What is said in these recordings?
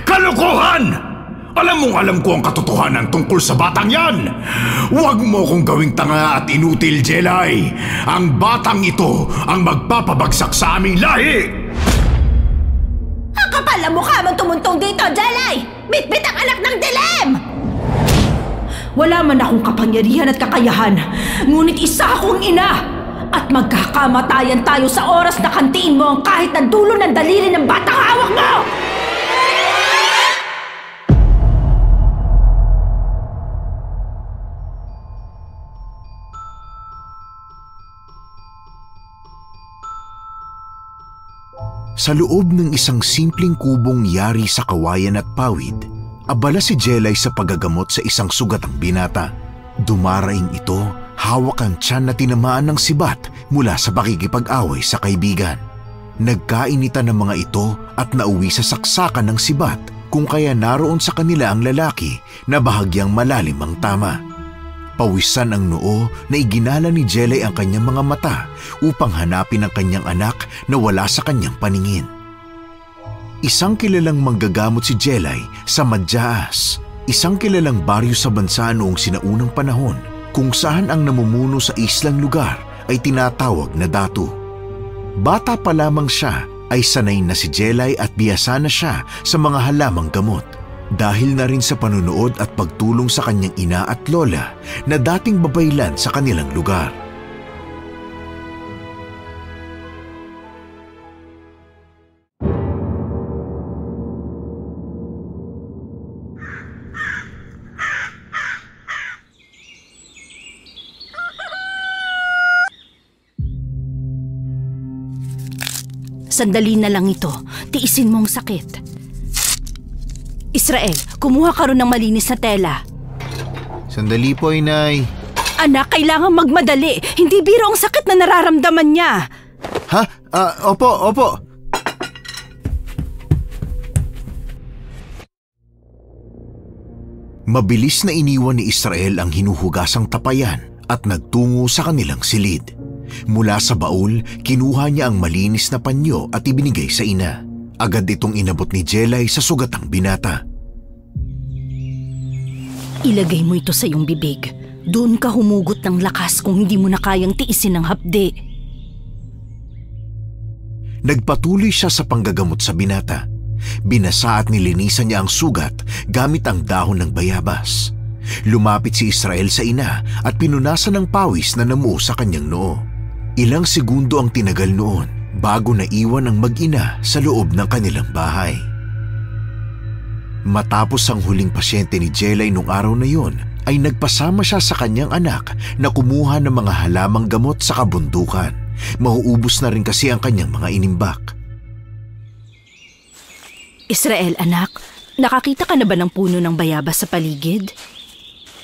Kalokohan! Alam ko ang katotohanan tungkol sa batang yan. Huwag mo kong gawing tanga at inutil, Jelay. Ang batang ito ang magpapabagsak sa aming lahi. Ang kapal na mukha mong tumuntong dito, Jelay! Bitbit ang anak ng dilim! Wala man akong kapangyarihan at kakayahan, ngunit isa akong ina! At magkakamatayan tayo sa oras na kantiin mo ang kahit na dulo ng daliri ng batang hawak mo! Sa loob ng isang simpleng kubong yari sa kawayan at pawid, abala si Jelay sa paggagamot sa isang sugatang binata. Dumaraing ito, hawak ang tiyan na tinamaan ng sibat mula sa pakikipag-away sa kaibigan. Nagkainitan ng mga ito at nauwi sa saksakan ng sibat, kung kaya naroon sa kanila ang lalaki na bahagyang malalim ang tama. Pawisan ang noo na iginala ni Jelay ang kanyang mga mata upang hanapin ang kanyang anak na wala sa kanyang paningin. Isang kilalang manggagamot si Jelay sa Madyaas, isang kilalang baryo sa bansa noong sinaunang panahon kung saan ang namumuno sa islang lugar ay tinatawag na Datu. Bata pa lamang siya ay sanay na si Jelay at biyasa na siya sa mga halamang gamot. Dahil na rin sa panunood at pagtulong sa kanyang ina at lola na dating babaylan sa kanilang lugar. Sandali na lang ito. Tiisin mo ang sakit. Israel, kumuha ka ron ng malinis na tela. Sandali po, Inay. Anak, kailangan magmadali. Hindi biro ang sakit na nararamdaman niya. Ha? Opo. Mabilis na iniwan ni Israel ang hinuhugasang tapayan at nagtungo sa kanilang silid. Mula sa baul, kinuha niya ang malinis na panyo at ibinigay sa ina. Agad itong inabot ni Jelay sa sugatang binata. Ilagay mo ito sa iyong bibig. Doon ka humugot ng lakas kung hindi mo na kayang tiisin ng hapde. Nagpatuloy siya sa panggagamot sa binata. Binasa at nilinisan niya ang sugat gamit ang dahon ng bayabas. Lumapit si Israel sa ina at pinunasan ng pawis na namuo sa kanyang noo. Ilang segundo ang tinagal noon bago naiwan ang mag-ina sa loob ng kanilang bahay. Matapos ang huling pasyente ni Jelay nung araw na yun, ay nagpasama siya sa kanyang anak na kumuha ng mga halamang gamot sa kabundukan. Mauubos na rin kasi ang kanyang mga inimbak. Israel, anak, nakakita ka na ba ng puno ng bayabas sa paligid?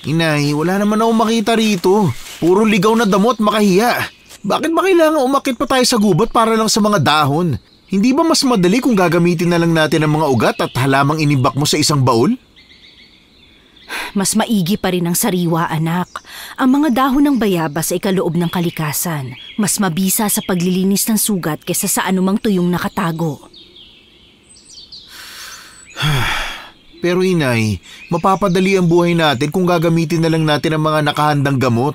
Inay, wala naman akong makita rito. Puro ligaw na damot, makahiya. Bakit ba kailangan umakit pa tayo sa gubat para lang sa mga dahon? Hindi ba mas madali kung gagamitin na lang natin ang mga ugat at halamang inibak mo sa isang baul? Mas maigi pa rin ang sariwa, anak. Ang mga dahon ng bayabas ay kaloob ng kalikasan. Mas mabisa sa paglilinis ng sugat kaysa sa anumang tuyong nakatago. Pero inay, mapapadali ang buhay natin kung gagamitin na lang natin ang mga nakahandang gamot.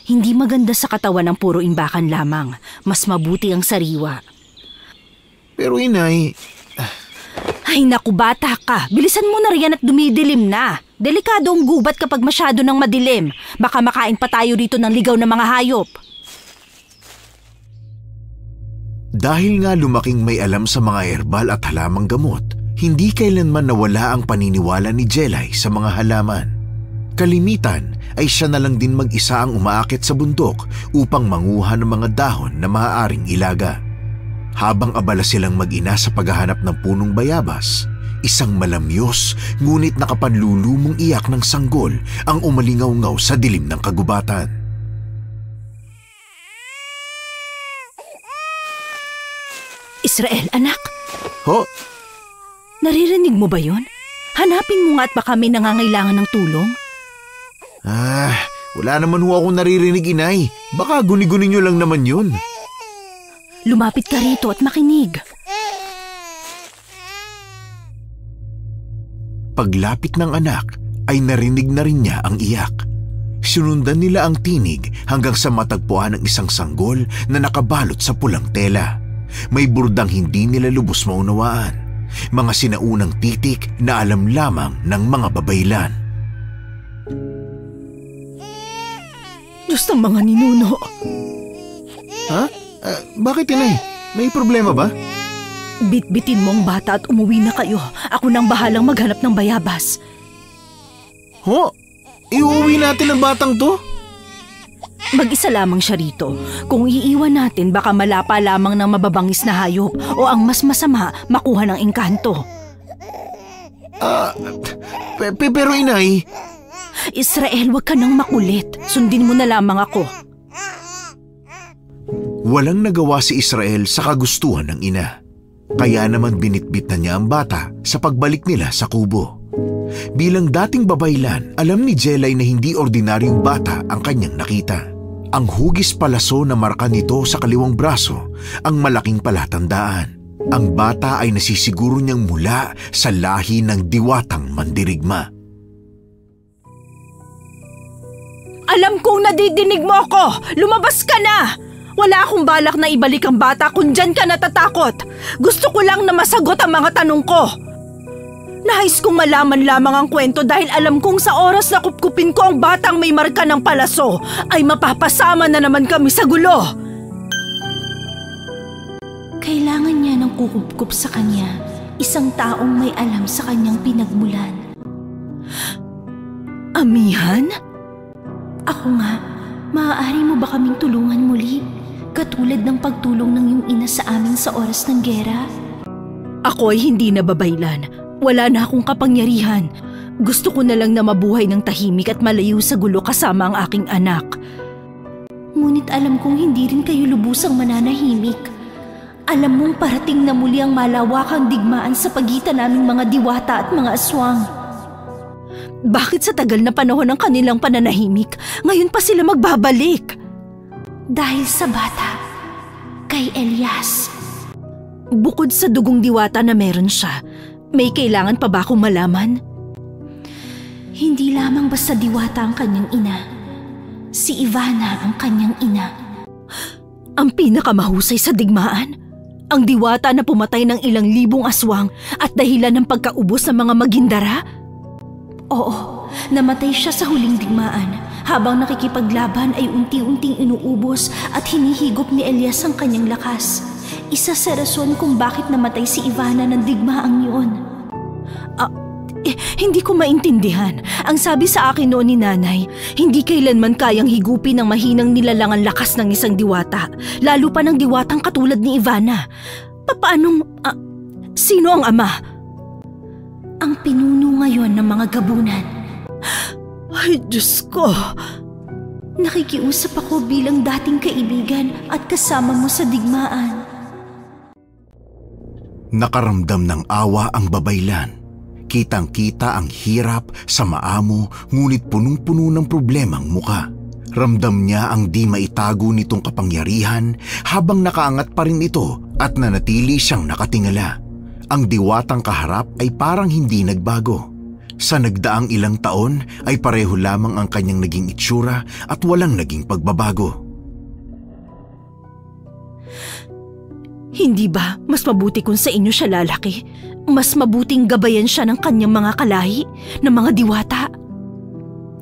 Hindi maganda sa katawan ang puro imbakan lamang. Mas mabuti ang sariwa. Pero inay... Ay naku, bata ka. Bilisan mo na riyan at dumidilim na. Delikado ang gubat kapag masyado nang madilim. Baka makain pa tayo rito ng ligaw na mga hayop. Dahil nga lumaking may alam sa mga herbal at halamang gamot, hindi kailanman nawala ang paniniwala ni Jelay sa mga halaman. Kalimitan ay siya na lang din mag-isa ang umaakit sa bundok upang manguha ng mga dahon na maaaring ilaga. Habang abala silang mag-ina sa paghahanap ng punong bayabas, isang malamyos ngunit nakapanlulumong iyak ng sanggol ang umalingaw-ngaw sa dilim ng kagubatan. Israel, anak. Ho? Naririnig mo ba yun? Hanapin mo nga at baka may nangangailangan ng tulong. Wala naman ho akong naririnig, inay. Baka guni-guni nyo lang naman yun. Lumapit ka rito at makinig. Paglapit ng anak ay narinig na rin niya ang iyak. Sinundan nila ang tinig hanggang sa matagpuan ang isang sanggol na nakabalot sa pulang tela. May burdang hindi nila lubos maunawaan. Mga sinaunang titik na alam lamang ng mga babaylan. Diyos ng mga ninuno. Ha? Bakit, inay? May problema ba? Bitbitin mo ang bata at umuwi na kayo. Ako nang bahalang maghanap ng bayabas. Ho? Iuwi natin ang batang to? Mag-isa lamang siya rito. Kung iiwan natin, baka malapa lamang ng mababangis na hayop o ang mas masama, makuha ng engkanto. Pero inay... Israel, wag ka nang makulit. Sundin mo na lamang ako. Walang nagawa si Israel sa kagustuhan ng ina. Kaya naman binitbit na niya ang bata sa pagbalik nila sa kubo. Bilang dating babaylan, alam ni Jelay na hindi ordinaryong bata ang kanyang nakita. Ang hugis palaso na marka nito sa kaliwang braso ang malaking palatandaan. Ang bata ay nasisiguro niyang mula sa lahi ng diwatang mandirigma. Alam kong nadidinig mo ako! Lumabas ka na! Wala akong balak na ibalik ang bata kung dyan ka natatakot. Gusto ko lang na masagot ang mga tanong ko. Nais kong malaman lamang ang kwento dahil alam kong sa oras na kupkupin ko ang batang may marka ng palaso ay mapapasama na naman kami sa gulo. Kailangan niya ng kukupkup sa kanya, isang taong may alam sa kanyang pinagmulan. Amihan? Ako nga, maaari mo ba kaming tulungan muli? Katulad ng pagtulong ng iyong ina sa amin sa oras ng gera? Ako ay hindi nababaylan. Wala na akong kapangyarihan. Gusto ko na lang na mabuhay ng tahimik at malayo sa gulo kasama ang aking anak. Ngunit alam kong hindi rin kayo lubusang mananahimik. Alam mong parating na muli ang malawakang digmaan sa pagitan naming mga diwata at mga aswang. Bakit sa tagal na panahon ng kanilang pananahimik, ngayon pa sila magbabalik? Dahil sa bata, kay Elias. Bukod sa dugong diwata na meron siya, may kailangan pa ba akong malaman? Hindi lamang basta diwata ang kanyang ina. Si Ivana ang kanyang ina. Ang pinakamahusay sa digmaan? Ang diwata na pumatay ng ilang libong aswang at dahilan ng pagkaubos ng mga Magindara? Oo, namatay siya sa huling digmaan. Habang nakikipaglaban ay unti-unting inuubos at hinihigop ni Elias ang kanyang lakas. Isa sa rason kung bakit namatay si Ivana ng digmaang yun. Hindi ko maintindihan. Ang sabi sa akin noon ni Nanay, hindi kailanman kayang higupin ng mahinang nilalangan lakas ng isang diwata, lalo pa ng diwatang katulad ni Ivana. Paanong... sino ang ama? Ang pinuno ngayon ng mga gabunan. Ay, Diyos ko! Nakikiusap ako bilang dating kaibigan at kasama mo sa digmaan. Nakaramdam ng awa ang babaylan. Kitang-kita ang hirap sa maamo ngunit punong-puno ng problemang muka. Ramdam niya ang di maitago nitong kapangyarihan habang nakaangat pa rin ito at nanatili siyang nakatingala. Ang diwatang kaharap ay parang hindi nagbago. Sa nagdaang ilang taon ay pareho lamang ang kanyang naging itsura at walang naging pagbabago. Hindi ba mas mabuti kung sa inyo siya lalaki? Mas mabuting gabayan siya ng kanyang mga kalahi, ng mga diwata?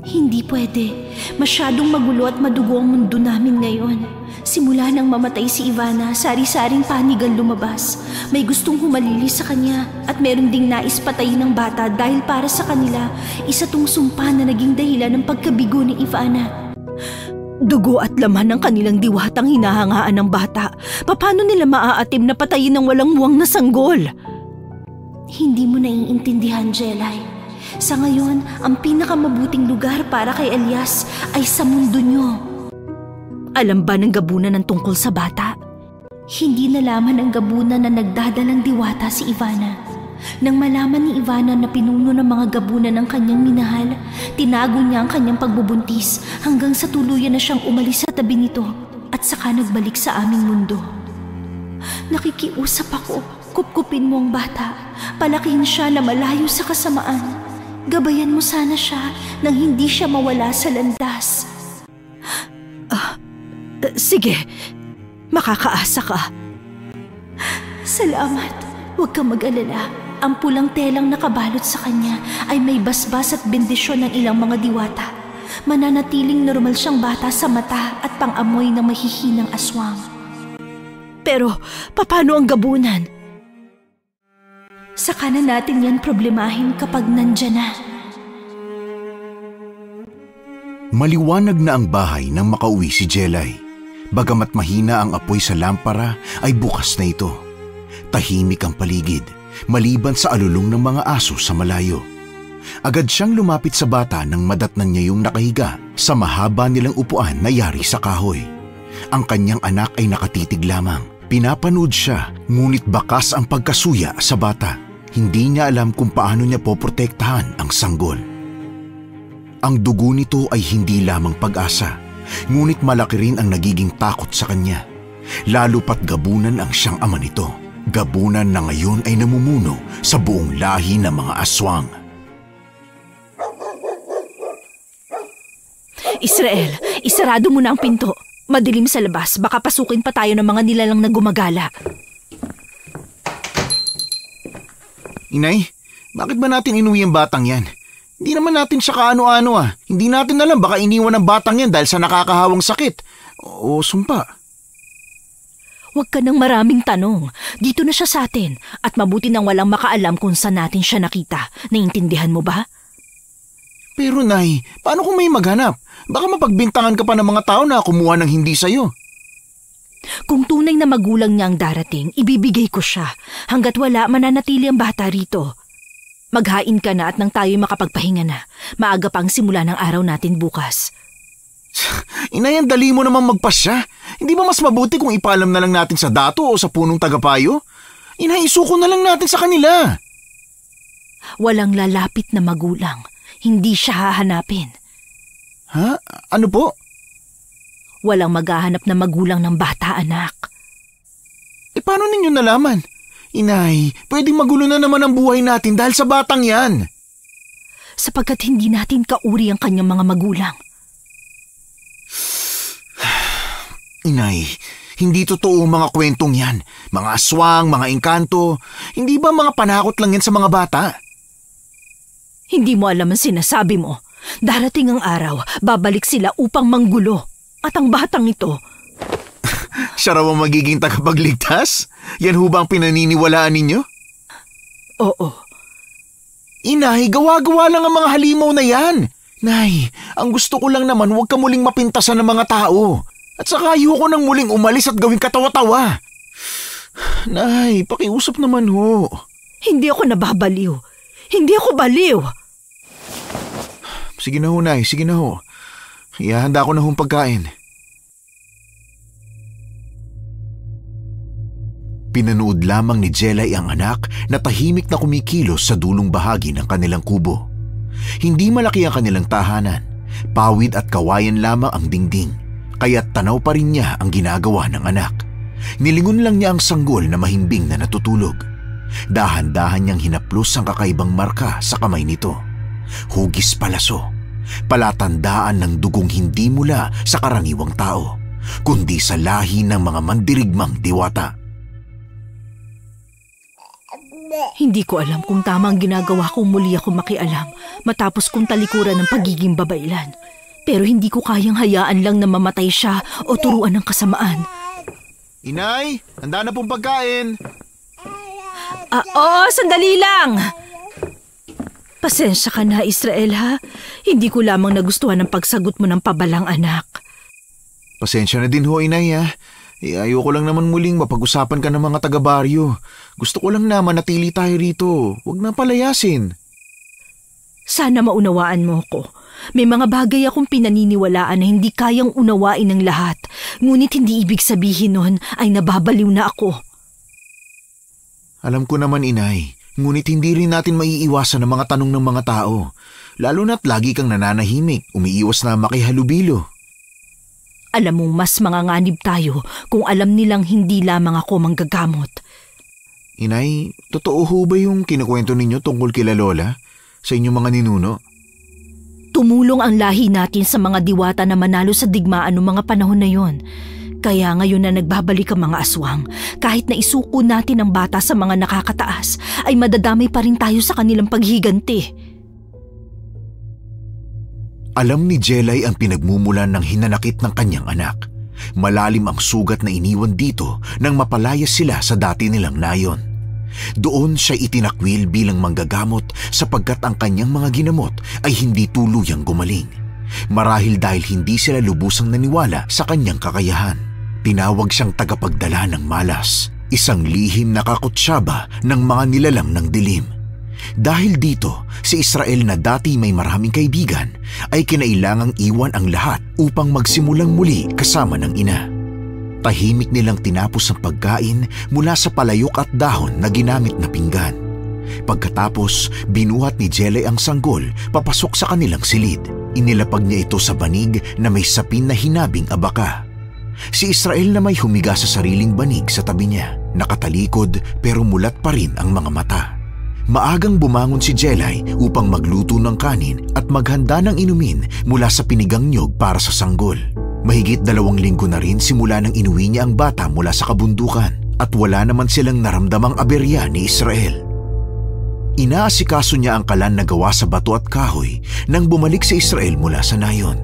Hindi pwede. Masyadong magulo at madugo ang mundo namin ngayon. Simula nang mamatay si Ivana, sari-saring panig ang lumabas. May gustong humalili sa kanya at meron ding nais patayin ng bata dahil para sa kanila, isa tong sumpa na naging dahilan ng pagkabigo ni Ivana. Dugo at laman ng kanilang diwatang hinahangaan ng bata. Paano nila maaatim na patayin ng walang muwang na sanggol? Hindi mo naiintindihan, Jelay. Sa ngayon, ang pinakamabuting lugar para kay Elias ay sa mundo niyo. Alam ba ng gabunan ng tungkol sa bata? Hindi nalaman ng gabunan na nagdadalang diwata si Ivana. Nang malaman ni Ivana na pinuno ng mga gabunan ng kanyang minahal, tinago niya ang kanyang pagbubuntis hanggang sa tuluyan na siyang umalis sa tabi nito at saka nagbalik sa aming mundo. Nakikiusap ako, kupkupin mo ang bata, palakihin siya na malayo sa kasamaan. gabayan mo sana siya nang hindi siya mawala sa landas. Sige, makakaasa ka. Salamat. Huwag kang mag-alala. Ang pulang telang nakabalot sa kanya ay may basbas at bendisyon ng ilang mga diwata. Mananatiling normal siyang bata sa mata at pang-amoy ng mahihinang aswang. Pero, paano ang gabunan? Saka na natin yan problemahin kapag nandyan na. Maliwanag na ang bahay nang makauwi si Jelay. Bagamat mahina ang apoy sa lampara, ay bukas na ito. Tahimik ang paligid, maliban sa alulong ng mga aso sa malayo. Agad siyang lumapit sa bata nang madatnan niya yung nakahiga sa mahaba nilang upuan na yari sa kahoy. Ang kanyang anak ay nakatitig lamang. Pinapanood siya, ngunit bakas ang pagkasuya sa bata. Hindi niya alam kung paano niya poprotektahan ang sanggol. Ang dugo nito ay hindi lamang pag-asa, ngunit malaki rin ang nagiging takot sa kanya. Lalo pat gabunan ang siyang ama nito. Gabunan na ngayon ay namumuno sa buong lahi ng mga aswang. Israel, isarado mo na ang pinto. Madilim sa labas, baka pasukin pa tayo ng mga nilalang na gumagala. Inay, bakit ba natin inuwi ang batang yan? Hindi naman natin siya kaano-ano ah. Hindi natin alam, baka iniwan ng batang yan dahil sa nakakahawang sakit. O sumpa. Huwag ka ng maraming tanong. Dito na siya sa atin at mabuti nang walang makaalam kung saan natin siya nakita. Naiintindihan mo ba? Pero Nay, paano kung may maghanap? Baka mapagbintangan ka pa ng mga tao na kumuha ng hindi sa'yo. Kung tunay na magulang niya ang darating, ibibigay ko siya. Hanggat wala, mananatili ang bata rito. Maghain ka na at nang tayo'y makapagpahinga na. Maaga pang simula ng araw natin bukas. Inay, ang dali mo namang magpasya. Hindi ba mas mabuti kung ipaalam na lang natin sa dato o sa punong tagapayo? Inay, isuko na lang natin sa kanila. Walang lalapit na magulang. Hindi siya hahanapin. Ha? Ano po? Walang maghahanap na magulang ng bata, anak. Paano ninyo nalaman? Inay, pwedeng magulo na naman ang buhay natin dahil sa batang yan. Sapagkat hindi natin kauri ang kanyang mga magulang. Inay, hindi totoo ang mga kwentong yan. Mga aswang, mga engkanto. Hindi ba mga panakot lang yan sa mga bata? Hindi mo alam ang sinasabi mo. Darating ang araw, babalik sila upang manggulo. At ang batang ito... Siya raw ang magiging tagapagligtas? Yan ho ba ang pinaniniwalaan ninyo? Oo. Inay, gawa-gawa lang ang mga halimaw na yan. Nay, ang gusto ko lang naman huwag ka muling mapintasan ng mga tao. At saka ayoko nang muling umalis at gawing katawa-tawa. Nay, pakiusap naman ho. Hindi ako nababaliw. Hindi ako baliw. Sige na ho, Nay. Sige na ho. Ihahanda ko na hong pagkain. Pinanood lamang ni Jelay ang anak na tahimik na kumikilos sa dulong bahagi ng kanilang kubo. Hindi malaki ang kanilang tahanan. Pawid at kawayan lamang ang dingding. Kaya't tanaw pa rin niya ang ginagawa ng anak. Nilingon lang niya ang sanggol na mahimbing na natutulog. Dahan-dahan niyang hinaplos ang kakaibang marka sa kamay nito. Hugis palaso. Palatandaan ng dugong hindi mula sa karaniwang tao, kundi sa lahi ng mga mandirigmang diwata. Hindi ko alam kung tama ang ginagawa kung muli ako makialam matapos kong talikuran ng pagiging babaylan. Pero hindi ko kayang hayaan lang na mamatay siya o turuan ng kasamaan. Inay, handa na pong pagkain. Oo, sandali lang. Pasensya ka na, Israel, ha? Hindi ko lamang nagustuhan ang pagsagot mo ng pabalang anak. Pasensya na din ho, Inay, ha? Ayoko lang naman muling mapag-usapan ka ng mga taga-baryo. Gusto ko lang na manatili tayo rito. Huwag na palayasin. Sana maunawaan mo ko. May mga bagay akong pinaniniwalaan na hindi kayang unawain ng lahat. Ngunit hindi ibig sabihin nun ay nababaliw na ako. Alam ko naman, Inay. Ngunit hindi rin natin maiiwasan ang mga tanong ng mga tao. Lalo na't lagi kang nananahimik, umiiwas na makihalubilo. Alam mong mas manganganib tayo kung alam nilang hindi lamang ako manggagamot. Inay, totoo ho ba yung kinukwento ninyo tungkol kila Lola? sa inyong mga ninuno? Tumulong ang lahi natin sa mga diwata na manalo sa digmaan noong mga panahon na yon. Kaya ngayon na nagbabalik ang mga aswang, kahit na isuko natin ang bata sa mga nakakataas, ay madadamay pa rin tayo sa kanilang paghiganti. Alam ni Jelay ang pinagmumulan ng hinanakit ng kanyang anak. Malalim ang sugat na iniwan dito nang mapalayas sila sa dati nilang nayon. Doon siya itinakwil bilang manggagamot sapagkat ang kanyang mga ginamot ay hindi tuluyang gumaling. Marahil dahil hindi sila lubusang naniwala sa kanyang kakayahan. Tinawag siyang tagapagdala ng malas, isang lihim na kakutsaba ng mga nilalang ng dilim. Dahil dito, si Israel na dati may maraming kaibigan ay kinailangang iwan ang lahat upang magsimulang muli kasama ng ina. Tahimik nilang tinapos ang pagkain mula sa palayok at dahon na ginamit na pinggan. Pagkatapos, binuhat ni Jelay ang sanggol papasok sa kanilang silid. Inilapag niya ito sa banig na may sapin na hinabing abaka. Si Israel na may humiga sa sariling banig sa tabi niya, nakatalikod pero mulat pa rin ang mga mata. Maagang bumangon si Jelay upang magluto ng kanin at maghanda ng inumin mula sa pinigang niyog para sa sanggol. Mahigit 2 linggo na rin simula nang inuwi niya ang bata mula sa kabundukan at wala naman silang naramdamang aberya ni Israel. Inaasikaso niya ang kalan na gawa sa bato at kahoy nang bumalik si Israel mula sa nayon.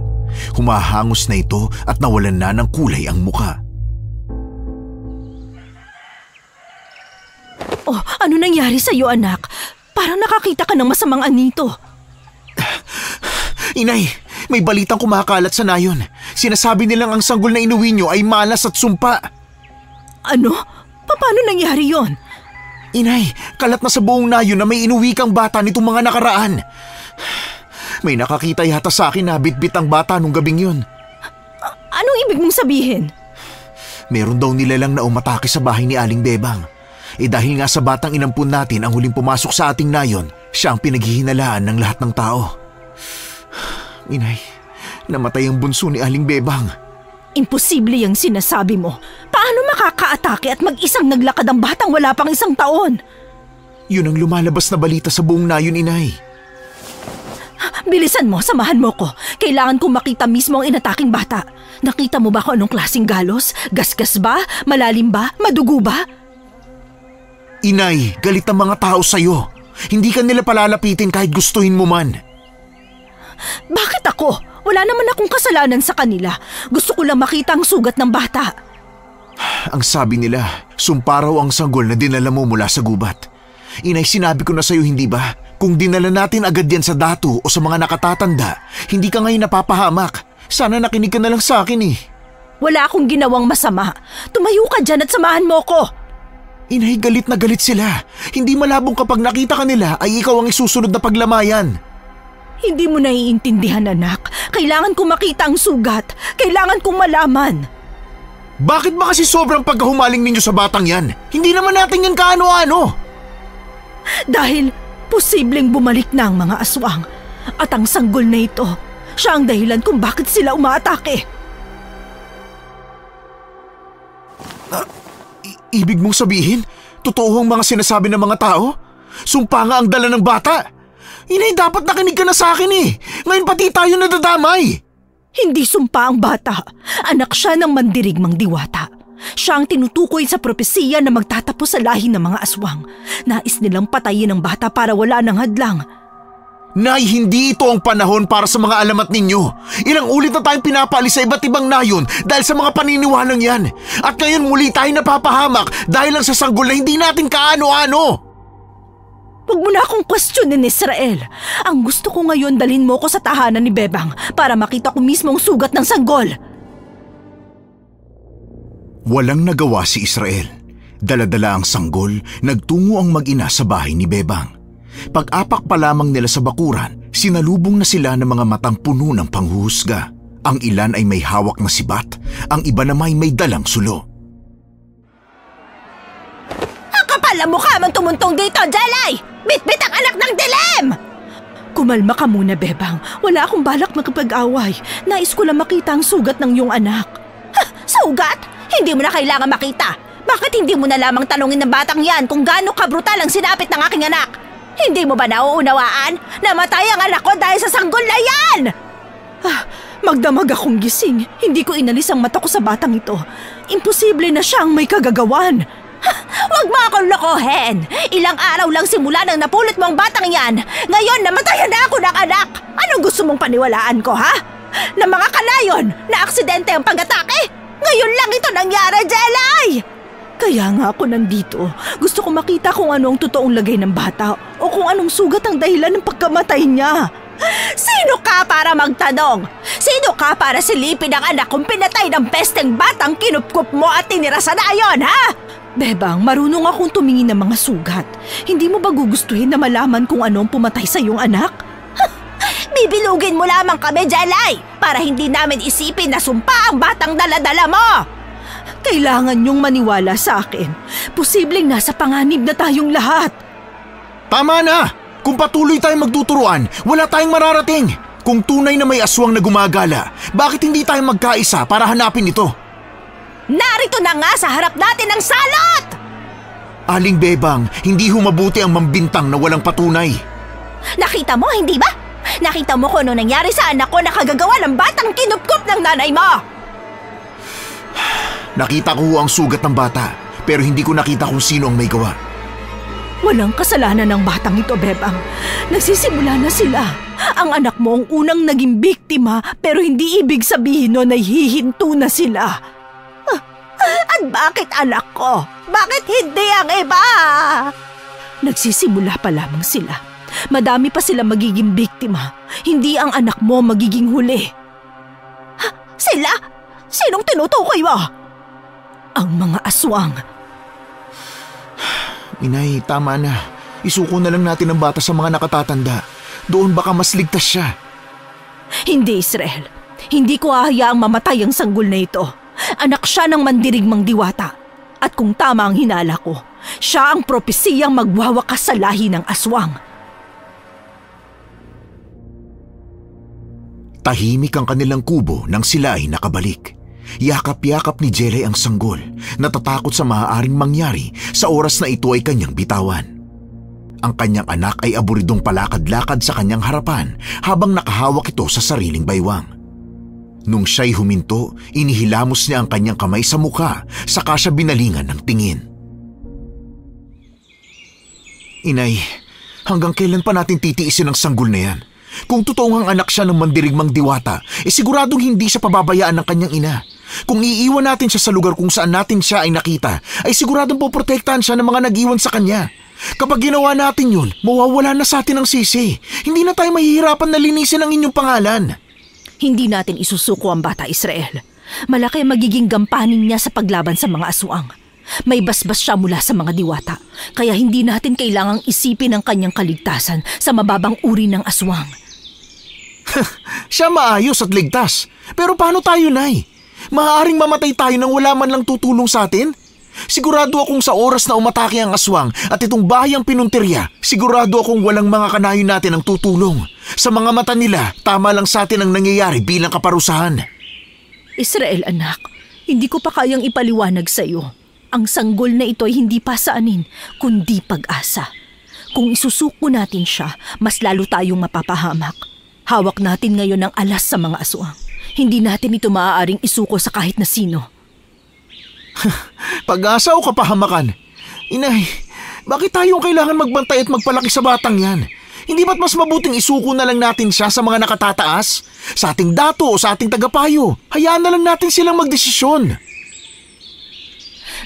Humahangos na ito at nawalan na ng kulay ang muka. Oh, ano nangyari sa iyo, anak? Parang nakakita ka ng masamang anito. Inay, may balitang kumakalat sa nayon. Sinasabi nilang ang sanggol na inuwi niyo ay malas at sumpa. Ano? Paano nangyari yon? Inay, kalat na sa buong nayon na may inuwi kang bata nitong mga nakaraan. May nakakita yata sa akin na bitbit ang bata nung gabing yun. Anong ibig mong sabihin? Meron daw nilalang na umatake sa bahay ni Aling Bebang. Dahil nga sa batang inampun natin ang huling pumasok sa ating nayon, siya ang pinaghihinalaan ng lahat ng tao. Inay, namatay ang bunso ni Aling Bebang. Imposible yung sinasabi mo. Paano makakaatake at mag-isang naglakad ang batang wala pang 1 taon? Yun ang lumalabas na balita sa buong nayon, Inay. Bilisan mo, samahan mo ko. Kailangan kong makita mismo ang inataking bata. Nakita mo ba kung anong klaseng galos? Gasgas ba? Malalim ba? Madugo ba? Inay, galit ang mga tao sa'yo. Hindi ka nila palalapitin kahit gustuhin mo man. Bakit ako? Wala naman akong kasalanan sa kanila. Gusto ko lang makita ang sugat ng bata. Ang sabi nila, sumpa raw ang sanggol na dinala mo mula sa gubat. Inay, sinabi ko na sa'yo, hindi ba? Kung dinala natin agad yan sa datu o sa mga nakatatanda, hindi ka ngayon napapahamak. Sana nakinig ka na lang sa akin eh. Wala akong ginawang masama. Tumayo ka dyan at samahan mo ko. Inay, galit na galit sila. Hindi malabong kapag nakita ka nila ay ikaw ang isusunod na paglamayan. Hindi mo naiintindihan, anak. Kailangan kong makita ang sugat. Kailangan kong malaman. Bakit ba kasi sobrang pagkahumaling ninyo sa batang yan? Hindi naman natin yan kaano-ano. Dahil posibleng bumalik na ang mga aswang. At ang sanggol na ito, siya ang dahilan kung bakit sila umaatake. Ibig mong sabihin, totoo ang mga sinasabi ng mga tao? Sumpa nga ang dala ng bata. Inay, dapat nakinig ka na sa akin eh. Ngayon pati tayo nadadamay. Hindi sumpa ang bata. Anak siya ng mandirigmang diwata. Siya ang tinutukoy sa propesiya na magtatapos sa lahi ng mga aswang. Nais nilang patayin ang bata para wala ng hadlang. Nay, hindi ito ang panahon para sa mga alamat ninyo. Ilang ulit na tayong pinapaalis sa iba't ibang nayon dahil sa mga paniniwalang yan. At ngayon muli tayo napapahamak dahil lang sa sanggol na hindi natin kaano-ano. Huwag mo na akong questionin, Israel. Ang gusto ko ngayon dalhin mo ko sa tahanan ni Bebang para makita ko mismo ang sugat ng sanggol. Walang nagawa si Israel. Dala-dala ang sanggol, nagtungo ang mag-ina sa bahay ni Bebang. Pag-apak pa lamang nila sa bakuran, sinalubong na sila ng mga matang puno ng panghuhusga. Ang ilan ay may hawak na sibat, ang iba naman may dalang sulo. Ang kapal ang mukha mong tumuntong dito, Jelay! Bitbit ang anak ng dilim! Kumalma ka muna, Bebang. Wala akong balak makipag-away. Nais ko lang makita ang sugat ng iyong anak. Ha? Sugat? Hindi mo na kailangan makita. Bakit hindi mo na lamang tanungin ng batang yan kung gaano kabrutal ang sinapit ng aking anak? Hindi mo ba nauunawaan? Namatay ang anak ko dahil sa sanggol na yan! Magdamag akong gising. Hindi ko inalis ang mata ko sa batang ito. Imposible na siya ang may kagagawan. Huwag mo akong lokohin! Ilang araw lang simula nang napulot mo ang batang yan. Ngayon, namatayan na ako ng anak! Anong gusto mong paniwalaan ko, ha? Na mga kanayon, na aksidente ang pag-atake? Ngayon lang ito nangyari, Jelay! Kaya nga ako nandito. Gusto ko makita kung ano ang totoong lagay ng bata o kung anong sugat ang dahilan ng pagkamatay niya. Sino ka para magtanong? Sino ka para silipin ang anak kong pinatay ng pesteng batang kinupkup mo at tinira sa nayon, ha? Bebang, marunong akong tumingin ng mga sugat. Hindi mo ba gugustuhin na malaman kung ano ang pumatay sa iyong anak? Bibilugin mo lamang kami, Jelay, para hindi namin isipin na sumpa ang batang daladala mo. Kailangan niyong maniwala sa akin. Posibleng nasa panganib na tayong lahat. Tama na! Kung patuloy tayong magtuturuan, wala tayong mararating. Kung tunay na may aswang na gumagala, bakit hindi tayo magkaisa para hanapin ito? Narito na nga sa harap natin ang salot! Aling Bebang, hindi humabuti ang mambintang na walang patunay. Nakita mo, hindi ba? Nakita mo kung ano nangyari sa anak ko na kagagawa ng batang kinupkup ng nanay mo! Nakita ko ang sugat ng bata, pero hindi ko nakita kung sino ang may gawa. Walang kasalanan ng batang ito, Bebang. Nagsisimula na sila. Ang anak mo ang unang naging biktima, pero hindi ibig sabihin nun ay hihinto na sila. At bakit anak ko? Bakit hindi ang iba? Nagsisimula pa lamang sila. Madami pa sila magiging biktima. Hindi ang anak mo magiging huli. Sila? Sinong tinutukoy mo? Ang mga aswang. Inay, tama na. Isuko na lang natin ang bata sa mga nakatatanda. Doon baka mas ligtas siya. Hindi, Israel. Hindi ko hahayaang mamatay ang sanggol na ito. Anak siya ng mandirigmang diwata. At kung tama ang hinala ko, siya ang propesiyang magwawakas sa lahi ng aswang. Tahimik ang kanilang kubo nang sila ay nakabalik. Yakap-yakap ni Jelay ang sanggol, natatakot sa maaaring mangyari sa oras na ito ay kanyang bitawan. Ang kanyang anak ay aburidong palakad-lakad sa kanyang harapan habang nakahawak ito sa sariling baywang. Nung siya'y huminto, inihilamos niya ang kanyang kamay sa mukha, saka siya binalingan ng tingin. Inay, hanggang kailan pa natin titiisin ang sanggol na yan? Kung totoong ang anak siya ng mandirigmang diwata, siguradong hindi siya pababayaan ng kanyang ina. Kung iiwan natin siya sa lugar kung saan natin siya ay nakita, ay siguradong poprotektahan siya ng mga nag-iwan sa kanya. Kapag ginawa natin yun, mawawala na sa atin ang sisi. Hindi na tayo mahihirapan na linisin ang inyong pangalan. Hindi natin isusuko ang bata, Israel. Malaki magiging gampanin niya sa paglaban sa mga aswang. May basbas siya mula sa mga diwata, kaya hindi natin kailangang isipin ang kanyang kaligtasan sa mababang uri ng aswang. Siya maayos at ligtas. Pero paano tayo, Nay? Maaaring mamatay tayo nang wala man lang tutulong sa atin? Sigurado akong sa oras na umatake ang aswang at itong bahayang pinuntirya, sigurado akong walang mga kanayon natin ang tutulong. Sa mga mata nila, tama lang sa atin ang nangyayari bilang kaparusahan. Israel, anak, hindi ko pa kayang ipaliwanag sa iyo. Ang sanggol na ito ay hindi pasaanin, kundi pag-asa. Kung isusuko natin siya, mas lalo tayong mapapahamak. Hawak natin ngayon ang alas sa mga aswang. Hindi natin ito maaaring isuko sa kahit na sino. Pag-asa o kapahamakan? Inay, bakit tayong kailangan magbantay at magpalaki sa batang yan? Hindi ba't mas mabuting isuko na lang natin siya sa mga nakatataas? Sa ating dato o sa ating tagapayo? Hayaan na lang natin silang magdesisyon.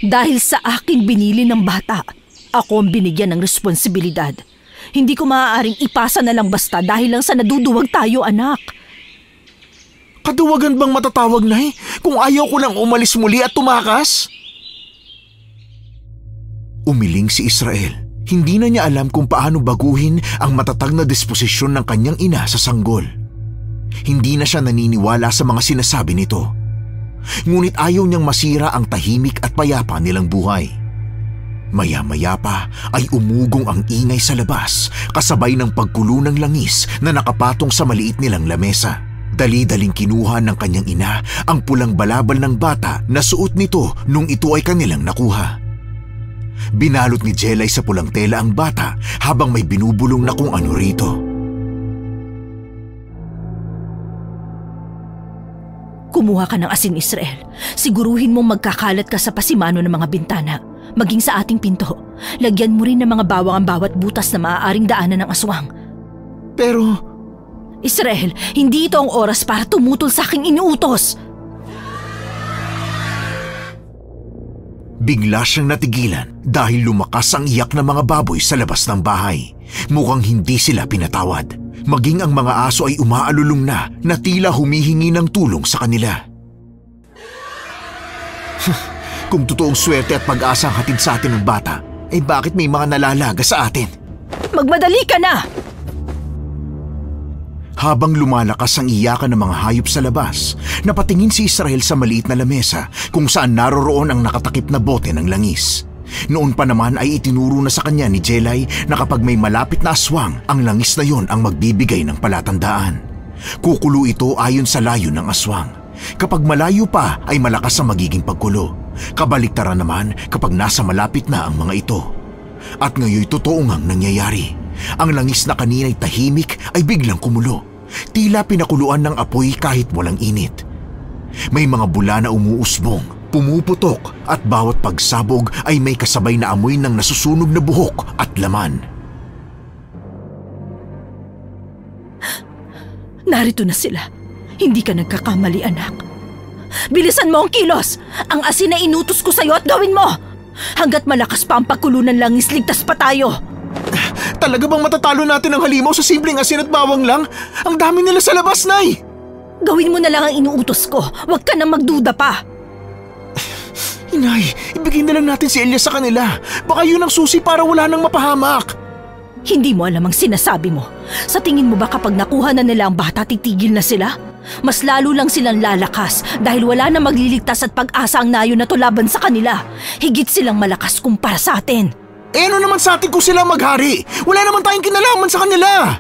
Dahil sa akin binili ng bata, ako ang binigyan ng responsibilidad. Hindi ko maaaring ipasa na lang basta dahil lang sa naduduwag tayo, anak. Kaduwagan bang matatawag, Nay? Kung ayaw ko lang umalis muli at tumakas? Umiling si Israel. Hindi na niya alam kung paano baguhin ang matatag na disposisyon ng kanyang ina sa sanggol. Hindi na siya naniniwala sa mga sinasabi nito. Ngunit ayaw niyang masira ang tahimik at payapa nilang buhay. Maya-maya pa ay umugong ang ingay sa labas, kasabay ng pagkulo ng langis na nakapatong sa maliit nilang lamesa. Dali-daling kinuha ng kanyang ina ang pulang balabal ng bata na suot nito nung ito ay kanilang nakuha. Binalot ni Jelay sa pulang tela ang bata habang may binubulong na kung ano rito. Kumuha ka ng asin, Israel. Siguruhin mong magkakalat ka sa pasimano ng mga bintana, maging sa ating pinto. Lagyan mo rin ng mga bawang ang bawat butas na maaaring daanan ng aswang. Pero... Israel, hindi ito ang oras para tumutol sa aking inuutos. Bigla siyang natigilan dahil lumakas ang iyak ng mga baboy sa labas ng bahay. Mukhang hindi sila pinatawad. Maging ang mga aso ay umaalulong na tila humihingi ng tulong sa kanila. Kung totoong swerte at pag-asa ang hatid sa atin ng bata, eh bakit may mga nalalaga sa atin? Magmadali ka na! Habang lumalakas ang iyakan ng mga hayop sa labas, napatingin si Israel sa maliit na lamesa kung saan naroroon ang nakatakip na bote ng langis. Noon pa naman ay itinuro na sa kanya ni Jelay na kapag may malapit na aswang, ang langis na yon ang magbibigay ng palatandaan. Kukulo ito ayon sa layo ng aswang. Kapag malayo pa ay malakas ang magiging pagkulo. Kabaliktaran naman kapag nasa malapit na ang mga ito. At ngayon totoo ngang nangyayari. Ang langis na kanina'y tahimik ay biglang kumulo. Tila pinakuluan ng apoy kahit walang init. May mga bula na umuusbong, pumuputok at bawat pagsabog ay may kasabay na amoy ng nasusunog na buhok at laman. Narito na sila. Hindi ka nagkakamali, anak. Bilisan mo ang kilos! Ang asin na inutos ko sa'yo at gawin mo! Hanggat malakas pa ang pagkulo ng langis, ligtas pa tayo! Talaga bang matatalo natin ang halimaw sa simpleng asin at bawang lang? Ang dami nila sa labas, Nay! Gawin mo na lang ang inuutos ko. Huwag ka nang magduda pa. Inay, ibigay na lang natin si Elias sa kanila. Baka yun ang susi para wala nang mapahamak. Hindi mo alam ang sinasabi mo. Sa tingin mo ba kapag nakuha na nila ang bata, titigil na sila? Mas lalo lang silang lalakas dahil wala na magliligtas at pag-asa ang nayo na to laban sa kanila. Higit silang malakas kumpara sa atin. Eh ano naman sa atin kung sila maghari? Wala naman tayong kinalaman sa kanila.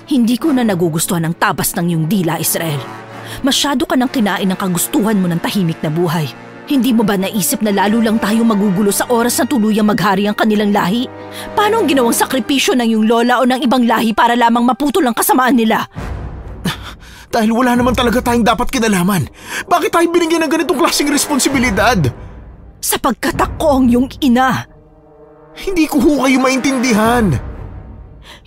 Hindi ko na nagugustuhan ang tabas ng iyong dila, Israel. Masyado ka nang kinain ng kagustuhan mo ng tahimik na buhay. Hindi mo ba naisip na lalo lang tayo magugulo sa oras na tuluyang maghari ang kanilang lahi? Paano ang ginawang sakripisyo ng iyong lola o ng ibang lahi para lamang maputol ang kasamaan nila? Dahil wala naman talaga tayong dapat kinalaman. Bakit tayo binigyan ng ganitong klaseng responsibilidad? Sapagkat ako ang iyong ina. Hindi ko kayo maintindihan.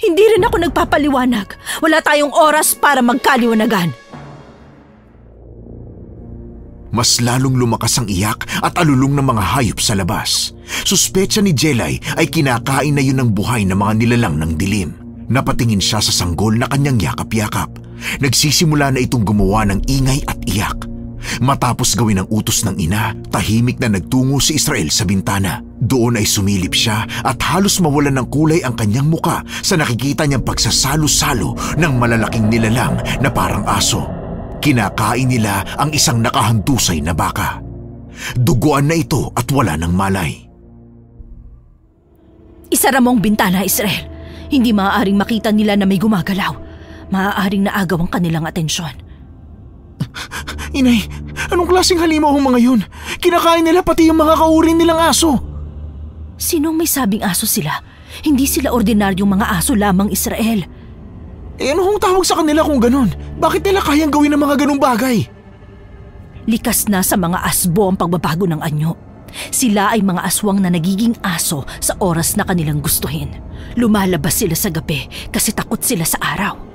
Hindi rin ako nagpapaliwanag. Wala tayong oras para magkaliwanagan. Mas lalong lumakas ang iyak at alulong ng mga hayop sa labas. Suspecha ni Jelay ay kinakain na yun ng buhay na mga nilalang ng dilim. Napatingin siya sa sanggol na kanyang yakap-yakap. Nagsisimula na itong gumawa ng ingay at iyak. Matapos gawin ang utos ng ina, tahimik na nagtungo si Israel sa bintana. Doon ay sumilip siya at halos mawalan ng kulay ang kanyang muka sa nakikita niyang pagsasalo-salo ng malalaking nilalang na parang aso. Kinakain nila ang isang nakahandusay na baka. Duguan na ito at wala ng malay. Isara mo ang bintana, Israel. Hindi maaaring makita nila na may gumagalaw. Maaaring naagaw ang kanilang atensyon. Inay, anong klaseng halimaw ang mga yun? Kinakain nila pati yung mga kaurin nilang aso. Sinong may sabing aso sila? Hindi sila ordinaryong mga aso lamang, Israel. Eh ano hong tawag sa kanila kung ganun? Bakit nila kayang gawin ng mga ganung bagay? Likas na sa mga asbo ang pagbabago ng anyo. Sila ay mga aswang na nagiging aso sa oras na kanilang gustuhin. Lumalabas sila sa gabi kasi takot sila sa araw.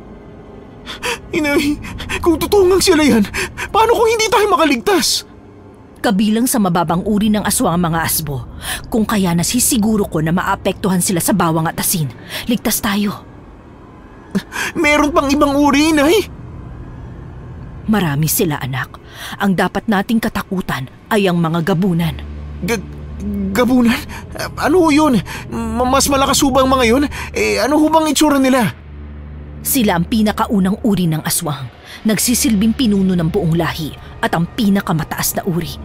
Inay, kung totoo ngang sila yan, paano kung hindi tayo makaligtas? Kabilang sa mababang uri ng aswang ang mga asbo. Kung kaya nasisiguro ko na maapektuhan sila sa bawang at asin, ligtas tayo. Meron pang ibang uri, Inay? Marami sila, anak. Ang dapat nating katakutan ay ang mga gabunan. Gabunan? Ano yun? Mas malakas hubang mga yun? Eh ano hubang itsura nila? Sila ang pinakaunang uri ng aswang. Nagsisilbing pinuno ng buong lahi at ang pinakamataas na uri.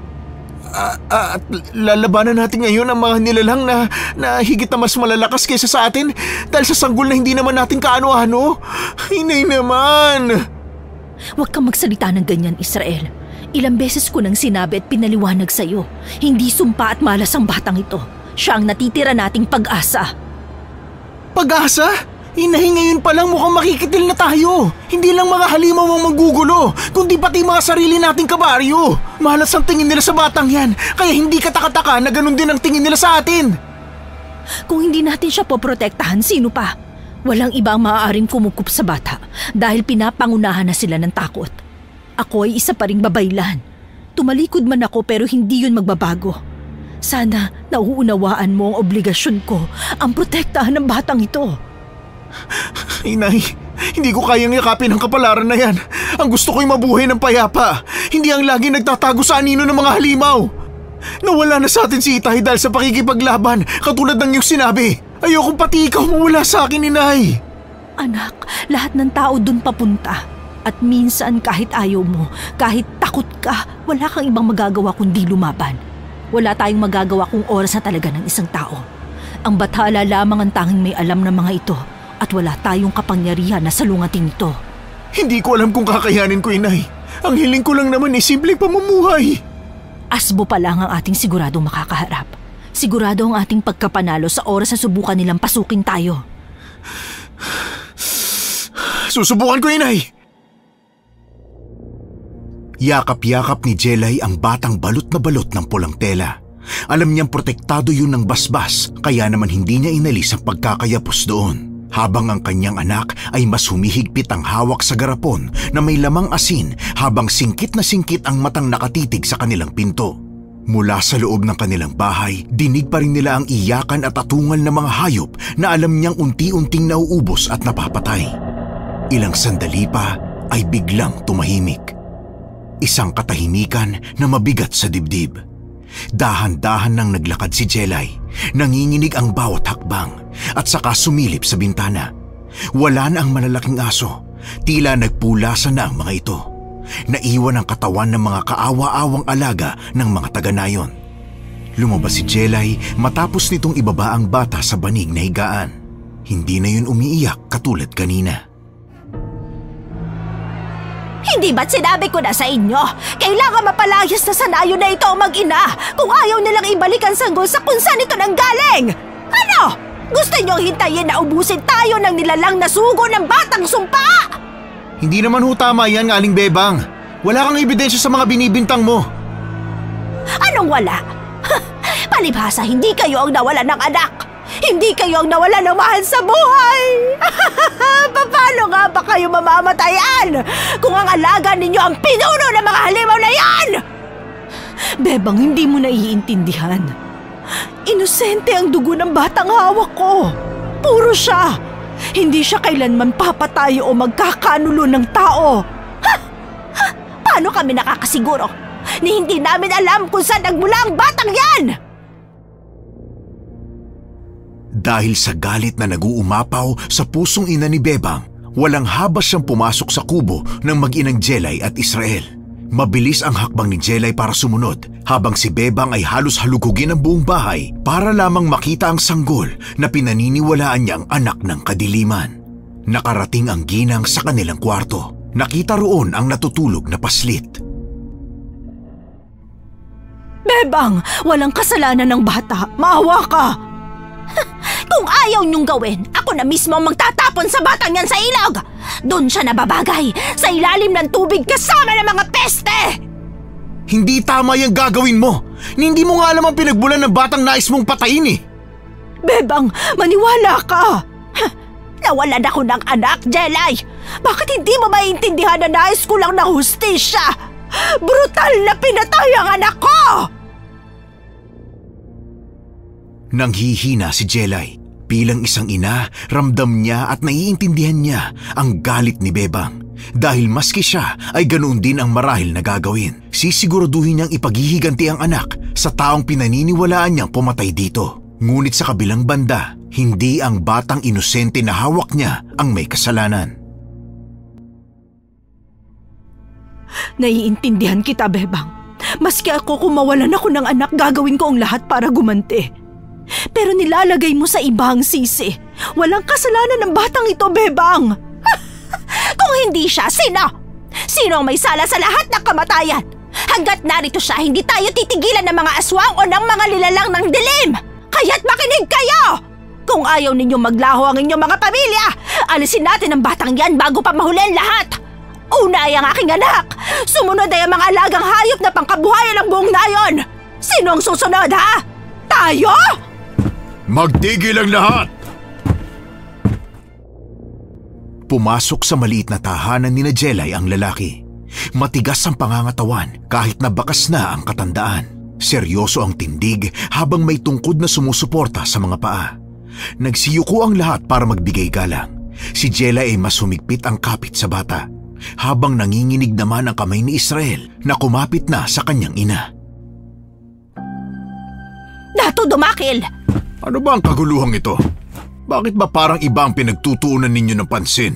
At lalabanan natin ngayon ang mga nilalang na higit na mas malalakas kaysa sa atin dahil sa sanggol na hindi naman natin kaano-ano? Inay naman! Huwag kang magsalita ng ganyan, Israel. Ilang beses ko nang sinabi at pinaliwanag sa'yo. Hindi sumpa at malas ang batang ito. Siya ang natitira nating pag-asa. Pag-asa? Inay, ngayon pa lang mukhang makikitil na tayo. Hindi lang mga halimaw ang manggugulo, kundi pati mga sarili nating kabaryo. Malas ang tingin nila sa batang yan, kaya hindi katakataka na ganun din ang tingin nila sa atin. Kung hindi natin siya poprotektahan, sino pa? Walang iba ang maaaring kumukup sa bata dahil pinapangunahan na sila ng takot. Ako ay isa pa ring babaylan. Tumalikod man ako pero hindi yun magbabago. Sana nauunawaan mo ang obligasyon ko ang protektahan ng batang ito. Inay, hindi ko kayang yakapin ang kapalaran na yan. Ang gusto ko'y mabuhay ng payapa, hindi ang lagi nagtatago sa anino ng mga halimaw. Nawala na sa atin si Itay dahil sa pakikipaglaban, katulad ng iyong sinabi. Ayokong pati ikaw mawala sa akin, Inay. Anak, lahat ng tao dun papunta. At minsan kahit ayaw mo, kahit takot ka, wala kang ibang magagawa kundi lumaban. Wala tayong magagawa kung oras na talaga ng isang tao. Ang bathala lamang ang tanging may alam ng mga ito. At wala tayong kapangyarihan na salungatin ito. Hindi ko alam kung kakayanin ko, Inay. Ang hiling ko lang naman ay simpleng pamumuhay. Asbo pa lang ang ating siguradong makakaharap. Sigurado ang ating pagkapanalo sa oras na subukan nilang pasukin tayo. Susubukan ko, Inay. Yakap-yakap ni Jelay ang batang balot na balot ng pulang tela. Alam niyang protektado yun ng basbas, kaya naman hindi niya inalis ang pagkakayapos doon. Habang ang kanyang anak ay mas humihigpit ang hawak sa garapon na may lamang asin habang singkit na singkit ang matang nakatitig sa kanilang pinto. Mula sa loob ng kanilang bahay, dinig pa rin nila ang iyakan at atungal ng mga hayop na alam niyang unti-unting nauubos at napapatay. Ilang sandali pa ay biglang tumahimik. Isang katahimikan na mabigat sa dibdib. Dahan-dahan nang naglakad si Jelay, nanginginig ang bawat hakbang at saka sumilip sa bintana. Wala na ang malalaking aso, tila nagpulasan na ang mga ito. Naiwan ang katawan ng mga kaawa-awang alaga ng mga taga-nayon. Lumabas si Jelay matapos nitong ibaba ang bata sa banig na higaan. Hindi na yun umiiyak katulad kanina. Hindi ba't sinabi ko na sa inyo? Kailangan mapalayas na sa nayon na ito ang mag-ina kung ayaw nilang ibalik ang sanggol sa kung saan ito nanggaling! Ano? Gusto niyong hintayin na ubusin tayo ng nilalang na sugo ng batang sumpa? Hindi naman ho tama yan, Aling Bebang. Wala kang ebidensya sa mga binibintang mo. Anong wala? Palibhasa, hindi kayo ang nawalan ng anak. Hindi kayo ang nawalan ng mahal sa buhay! Paano nga ba kayo mamamatayan kung ang alaga ninyo ang pinuno ng mga halimaw na yan? Bebang, hindi mo naiintindihan. Inosente ang dugo ng batang hawak ko. Puro siya. Hindi siya kailanman papatay o magkakanulo ng tao. Paano kami nakakasiguro ni hindi namin alam kung saan nagmula ang batang yan? Dahil sa galit na nag-uumapaw sa pusong ina ni Bebang, walang habas siyang pumasok sa kubo ng mag-inang Jelay at Israel. Mabilis ang hakbang ni Jelay para sumunod habang si Bebang ay halos halugugin ang buong bahay para lamang makita ang sanggol na pinaniniwalaan niyang anak ng kadiliman. Nakarating ang ginang sa kanilang kwarto. Nakita roon ang natutulog na paslit. Bebang, walang kasalanan ng bata. Maawa ka! Kung ayaw niyong gawin, ako na mismo ang magtatapon sa batang yan sa ilog! Doon siya nababagay, sa ilalim ng tubig kasama ng mga peste! Hindi tama yung gagawin mo! Hindi mo nga alam ang pinagbulan ng batang nais mong patayin eh! Bebang, maniwala ka! Nawalan ako ng anak, Jelay! Bakit hindi mo maintindihan na nais ko lang ng hustisya? Brutal na pinatay ang anak ko! Nanghihina si Jelay. Bilang isang ina, ramdam niya at naiintindihan niya ang galit ni Bebang. Dahil maski siya ay ganoon din ang marahil na gagawin. Sisiguraduhin niyang ipaghihiganti ang anak sa taong pinaniniwalaan niyang pumatay dito. Ngunit sa kabilang banda, hindi ang batang inosente na hawak niya ang may kasalanan. Naiintindihan kita, Bebang. Maski ako kung mawalan ako ng anak, gagawin ko ang lahat para gumanti. Pero nilalagay mo sa ibang sisi. Walang kasalanan ng batang ito, Bebang! Kung hindi siya, sino? Sino ang may sala sa lahat ng kamatayan? Hanggat narito siya, hindi tayo titigilan ng mga aswang o ng mga nilalang ng dilim! Kaya't makinig kayo! Kung ayaw ninyong maglaho ang inyong mga pamilya, alisin natin ang batang yan bago pa mahuli ang lahat. Una ay ang aking anak. Sumunod ay ang mga alagang hayop na pangkabuhayan ng buong nayon. Sino ang susunod, ha? Tayo? Magtigil ang lahat! Pumasok sa maliit na tahanan ni Jelay ang lalaki. Matigas ang pangangatawan kahit na bakas na ang katandaan. Seryoso ang tindig habang may tungkod na sumusuporta sa mga paa. Nagsiyuko ang lahat para magbigay galang. Si Jelay ay mas humigpit ang kapit sa bata, habang nanginginig naman ang kamay ni Israel na kumapit na sa kanyang ina. Dato Dumakil! Ano ba ang kaguluhang ito? Bakit ba parang iba ang pinagtutuunan ninyo ng pansin?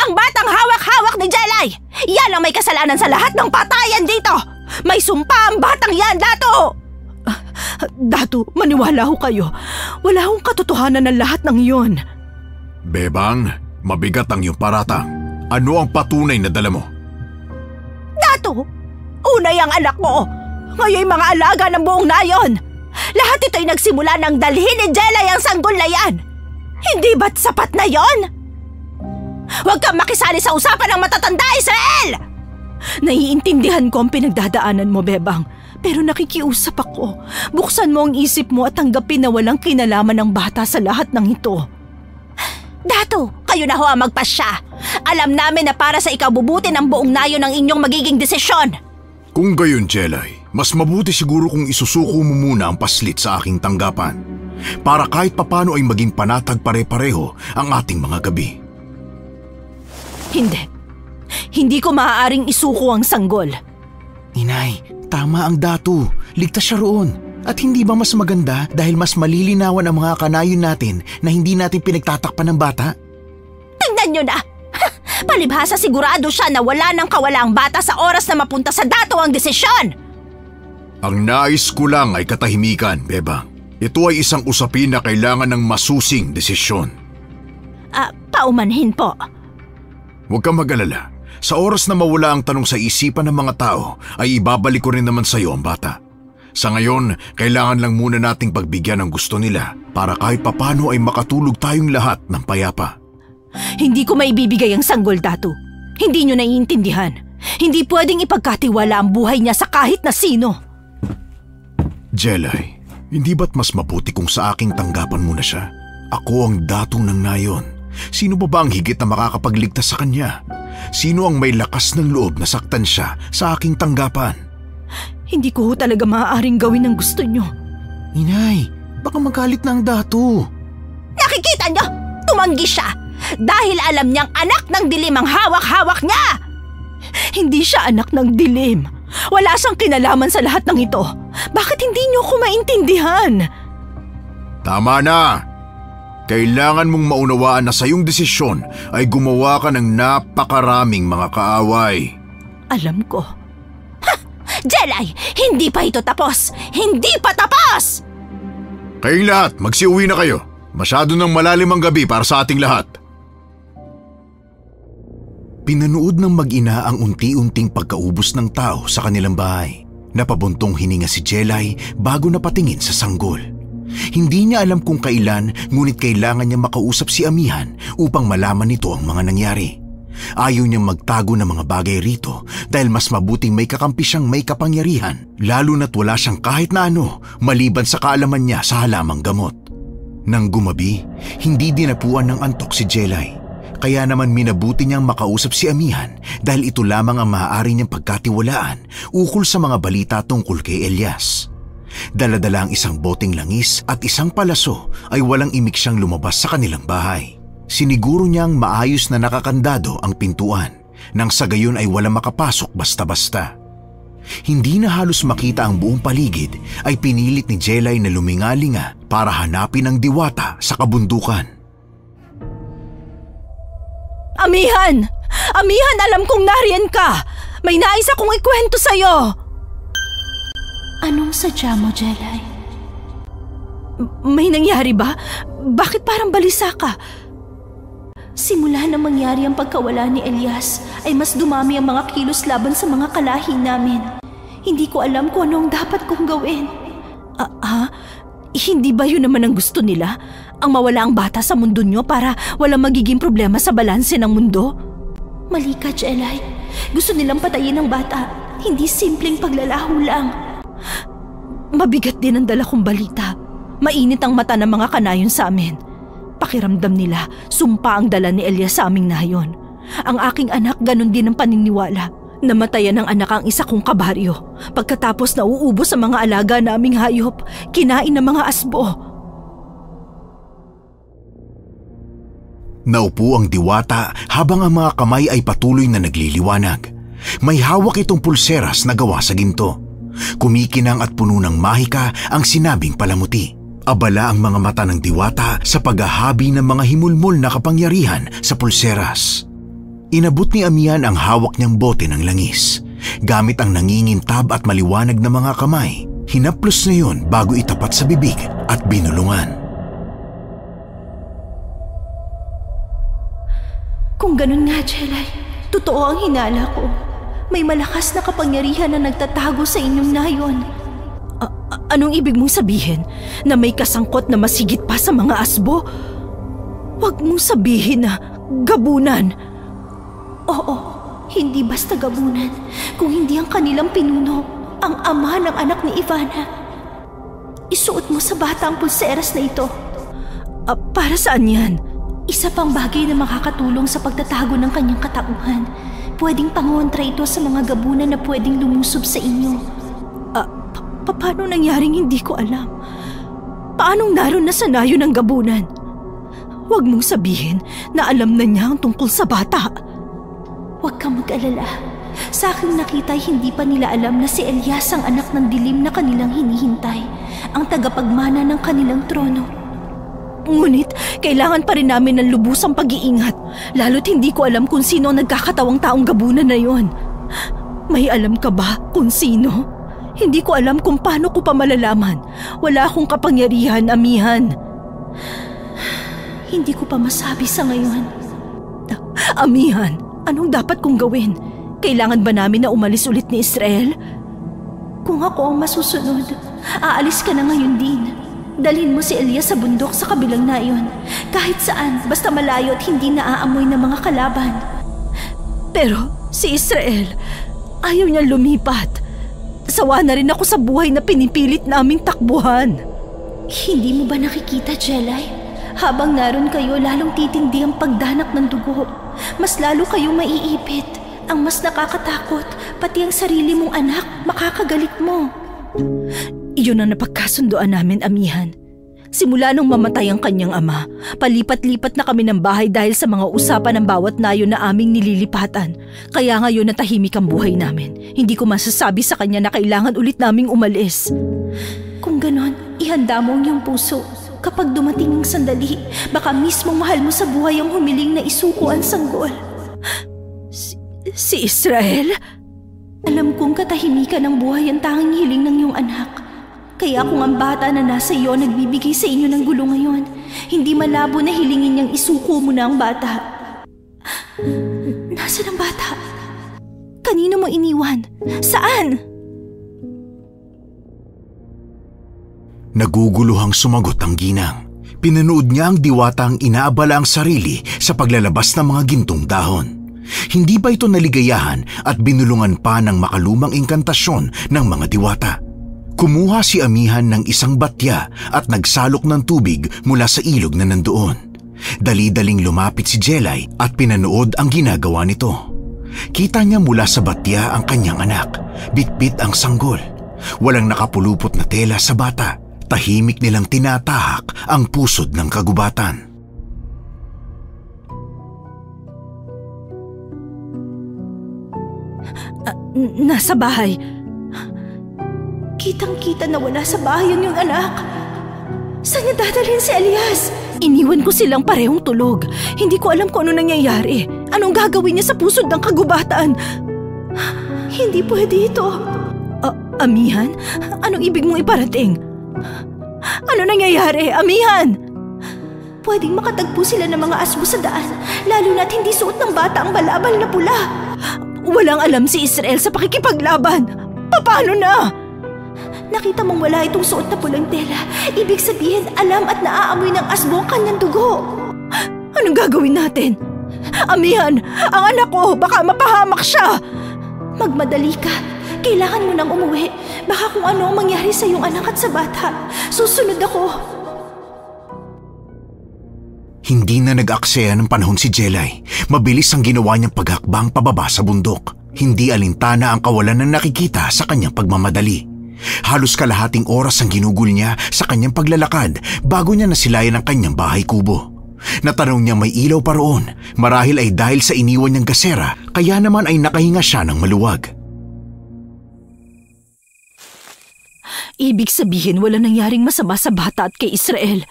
Ang batang hawak-hawak ni Jelay! Yan ang may kasalanan sa lahat ng patayan dito! May sumpa ang batang yan, Dato! Dato, maniwala ho kayo. Wala hong katotohanan ng lahat ng iyon. Bebang, mabigat ang iyong paratang. Ano ang patunay na dala mo? Dato, unay ang anak mo. Ngayon mga alaga ng buong nayon. Lahat ito'y nagsimula ng dalhin ni Jelay ang sanggol na yan. Hindi ba't sapat na yon? Huwag kang makisali sa usapan ng matatanda, Israel! Naiintindihan ko ang pinagdadaanan mo, Bebang. Pero nakikiusap ako. Buksan mo ang isip mo at tanggapin na walang kinalaman ng bata sa lahat ng ito. Dato, kayo na ho ang magpasya. Alam namin na para sa ikabubuti ng buong nayon ang inyong magiging desisyon. Kung gayon, Jelay, mas mabuti siguro kung isusuko mo muna ang paslit sa aking tanggapan para kahit papano ay maging panatag pare-pareho ang ating mga gabi. Hindi. Hindi ko maaaring isuko ang sanggol. Inay, tama ang Dato. Ligtas siya roon. At hindi ba mas maganda dahil mas malilinawan ang mga kanayon natin na hindi natin pinagtatakpan ng bata? Tingnan nyo na! Palibhasa sigurado siya na wala nang kawala ang bata sa oras na mapunta sa Dato ang desisyon! Ang nais ko lang ay katahimikan, Bebang. Ito ay isang usapin na kailangan ng masusing desisyon. Paumanhin po. Huwag kang mag-alala. Sa oras na mawala ang tanong sa isipan ng mga tao, ay ibabalik ko rin naman sa iyo ang bata. Sa ngayon, kailangan lang muna nating pagbigyan ng gusto nila para kahit papano ay makatulog tayong lahat ng payapa. Hindi ko maibibigay ang sanggol, Dato. Hindi nyo naiintindihan. Hindi pwedeng ipagkatiwala ang buhay niya sa kahit na sino. Jelay, hindi ba't mas mabuti kung sa aking tanggapan muna siya? Ako ang Dato ng nayon. Sino ba ang higit na makakapagligtas sa kanya? Sino ang may lakas ng loob na saktan siya sa aking tanggapan? Hindi ko talaga maaaring gawin ang gusto nyo. Inay, baka magalit na ang Dato. Nakikita nyo? Tumanggi siya. Dahil alam niyang anak ng dilim ang hawak-hawak niya. Hindi siya anak ng dilim. Wala siyang kinalaman sa lahat ng ito. Bakit hindi nyo ko maintindihan? Tama na! Kailangan mong maunawaan na sa iyong desisyon ay gumawa ka ng napakaraming mga kaaway. Alam ko. Ha! Jelay, hindi pa ito tapos! Hindi pa tapos! Kayong lahat, magsiuwi na kayo. Masyado ng malalim ang gabi para sa ating lahat. Pinanood ng mag-ina ang unti-unting pagkaubos ng tao sa kanilang bahay. Napabuntong hininga si Jelay bago napatingin sa sanggol. Hindi niya alam kung kailan, ngunit kailangan niya makausap si Amihan upang malaman nito ang mga nangyari. Ayaw niyang magtago ng mga bagay rito dahil mas mabuting may kakampi siyang may kapangyarihan, lalo na't wala siyang kahit na ano maliban sa kaalaman niya sa halamang gamot. Nang gumabi, hindi dinapuan ng antok si Jelay. Kaya naman minabuti niyang makausap si Amihan dahil ito lamang ang maaari niyang pagkatiwalaan ukol sa mga balita tungkol kay Elias. Dala-dala ang isang boteng langis at isang palaso ay walang imik siyang lumabas sa kanilang bahay. Siniguro niyang maayos na nakakandado ang pintuan nang sa gayon ay walang makapasok basta-basta. Hindi na halos makita ang buong paligid ay pinilit ni Jelay na lumingalinga para hanapin ang diwata sa kabundukan. Amihan! Amihan, alam kong nariyan ka! May nais akong ikwento sa'yo! Anong sadya mo, Jelay? May nangyari ba? Bakit parang balisa ka? Simula na mangyari ang pagkawala ni Elias, ay mas dumami ang mga kilos laban sa mga kalahi namin. Hindi ko alam kung anong dapat kong gawin. Hindi ba yun naman ang gusto nila? Ang mawala ang bata sa mundo nyo para walang magiging problema sa balanse ng mundo? Mali ka, Jelay. Gusto nilang patayin ang bata. Hindi simpleng paglalaho lang. Mabigat din ang dala kong balita. Mainit ang mata ng mga kanayon sa amin. Pakiramdam nila, sumpa ang dala ni Elias sa aming nayon. Ang aking anak ganon din ang paniniwala. Namatayan ng anak ang isa kong kabaryo. Pagkatapos nauubos sa mga alaga naming hayop, kinain ng mga asbo. Naupo ang diwata habang ang mga kamay ay patuloy na nagliliwanag. May hawak itong pulseras na gawa sa ginto. Kumikinang at puno ng mahika ang sinabing palamuti. Abala ang mga mata ng diwata sa paghahabi ng mga himulmol na kapangyarihan sa pulseras. Inabot ni Amihan ang hawak niyang bote ng langis. Gamit ang nangingintab at maliwanag na mga kamay, hinaplos na yun bago itapat sa bibig at binulungan. Kung ganun nga, Jelay, totoo ang hinala ko. May malakas na kapangyarihan na nagtatago sa inyong nayon. Anong ibig mong sabihin? Na may kasangkot na masigit pa sa mga asbo? Huwag mong sabihin na gabunan. Oo, hindi basta gabunan. Kung hindi ang kanilang pinuno, ang ama ng anak ni Ivana. Isuot mo sa bata ang pulseras na ito. Para saan yan? Isa pang bagay na makakatulong sa pagtatago ng kanyang katauhan. Pwedeng pangontra ito sa mga gabunan na pwedeng lumusob sa inyo. Paano nangyaring hindi ko alam? Paanong naroon na sa nayo ng gabunan? Huwag mong sabihin na alam na niya ang tungkol sa bata. Huwag kang mag-alala. Sa aking nakita hindi pa nila alam na si Elias ang anak ng dilim na kanilang hinihintay. Ang tagapagmana ng kanilang trono. Ngunit, kailangan pa rin namin ng lubusang pag-iingat. Lalo't hindi ko alam kung sino ang nagkakatawang taong gabunan na yon. May alam ka ba kung sino? Hindi ko alam kung paano ko pa malalaman. Wala akong kapangyarihan, Amihan. Hindi ko pa masabi sa ngayon. Amihan, anong dapat kong gawin? Kailangan ba namin na umalis ulit ni Israel? Kung ako ang masusunod, aalis ka na ngayon din. Dalhin mo si Elias sa bundok sa kabilang nayon. Kahit saan, basta malayo at hindi naaamoy ng mga kalaban. Pero si Israel, ayaw niya lumipat. Sawa na rin ako sa buhay na pinipilit naming takbuhan. Hindi mo ba nakikita, Jelay? Habang naroon kayo, lalong titindi ang pagdanak ng dugo. Mas lalo kayong maiipit. Ang mas nakakatakot, pati ang sarili mong anak, makakagalit mo. Iyon ang napagkasundoan namin, Amihan. Simula nung mamatay ang kanyang ama, palipat-lipat na kami ng bahay dahil sa mga usapan ng bawat nayon na aming nililipatan. Kaya ngayon natahimik ang buhay namin. Hindi ko masasabi sa kanya na kailangan ulit naming umalis. Kung ganon, ihanda mo ang iyong puso. Kapag dumating ang sandali, baka mismong mahal mo sa buhay ang humiling na isuko ang sanggol. Si Israel? Alam kong katahimikan ng buhay ang tanging hiling ng iyong anak. Kaya kung ang bata na nasa iyo nagbibigay sa inyo ng gulo ngayon, hindi malabo na hilingin niyang isuko mo na ang bata. Nasaan ang bata? Kanino mo iniwan? Saan? Naguguluhang sumagot ang ginang. Pinanood niya ang diwatang inaabala ang sarili sa paglalabas ng mga gintong dahon. Hindi ba ito naligayahan at binulungan pa ng makalumang engkantasyon ng mga diwata? Kumuha si Amihan ng isang batya at nagsalok ng tubig mula sa ilog na nandoon. Dali-daling lumapit si Jelay at pinanood ang ginagawa nito. Kita niya mula sa batya ang kanyang anak, bitbit ang sanggol. Walang nakapulupot na tela sa bata. Tahimik nilang tinatahak ang pusod ng kagubatan. Nasa bahay. Kitang-kita na wala sa bahay ang iyong anak. Saan niya dadalhin si Elias? Iniwan ko silang parehong tulog. Hindi ko alam kung ano nangyayari. Anong gagawin niya sa pusod ng kagubatan? Hindi pwede ito. Amihan? Anong ibig mong iparating? Ano nangyayari, Amihan? Pwedeng makatagpo sila ng mga asbo sa daan, lalo na't hindi suot ng bata ang balabal na pula. Walang alam si Israel sa pakikipaglaban. Paano na? Nakita mong wala itong suot na pulang tela. Ibig sabihin, alam at naaamoy ng asbong kanyang dugo. Anong gagawin natin? Amihan, ang anak ko, baka mapahamak siya. Magmadali ka. Kailangan mo nang umuwi. Baka kung ano ang mangyari sa iyong anak at sa bata. Susunod ako. Hindi na nag-aksaya ng panahon si Jelay. Mabilis ang ginawa niyang paghakbang pababa sa bundok. Hindi alintana ang kawalan ng nakikita sa kanyang pagmamadali. Halos kalahating oras ang ginugol niya sa kanyang paglalakad bago niya nasilayan ang kanyang bahay kubo. Natanong niya may ilaw pa roon. Marahil ay dahil sa iniwan niyang gasera, kaya naman ay nakahinga siya ng maluwag. Ibig sabihin wala nangyaring masama sa bata at kay Israel.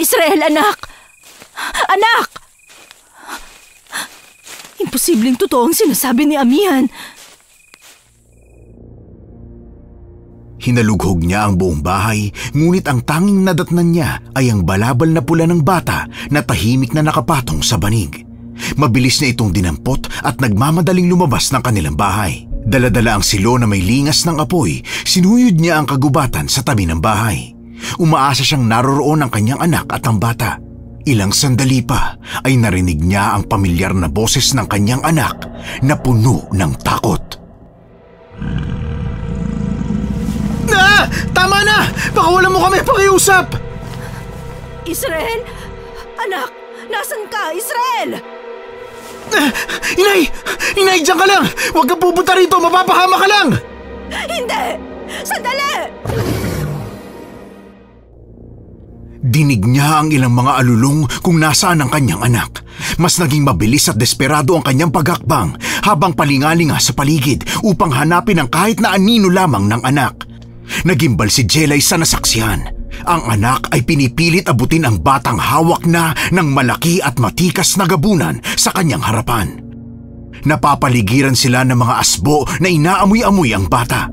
Israel, anak! Anak! Imposibleng totoo ang sinasabi ni Amihan. Hinalughog niya ang buong bahay, ngunit ang tanging nadatnan niya ay ang balabal na pula ng bata na tahimik na nakapatong sa banig. Mabilis niya itong dinampot at nagmamadaling lumabas ng kanilang bahay. Dala-dala ang silo na may lingas ng apoy, sinuyod niya ang kagubatan sa tabi ng bahay. Umaasa siyang naroroon ang kanyang anak at ang bata. Ilang sandali pa ay narinig niya ang pamilyar na boses ng kanyang anak na puno ng takot. Tama na! Baka wala mo kami pakiusap! Israel! Anak! Nasaan ka, Israel? Inay! Inay, diyan ka lang! Huwag kang pupunta rito! Mapapahama ka lang! Hindi! Sandali! Dinig niya ang ilang mga alulong kung nasaan ang kanyang anak. Mas naging mabilis at desperado ang kanyang paghakbang habang palingalinga sa paligid upang hanapin ang kahit na anino lamang ng anak. Nagimbal si Jelay sa nasaksihan. Ang anak ay pinipilit abutin ang batang hawak na ng malaki at matikas na gabunan sa kanyang harapan. Napapaligiran sila ng mga asbo na inaamoy-amoy ang bata.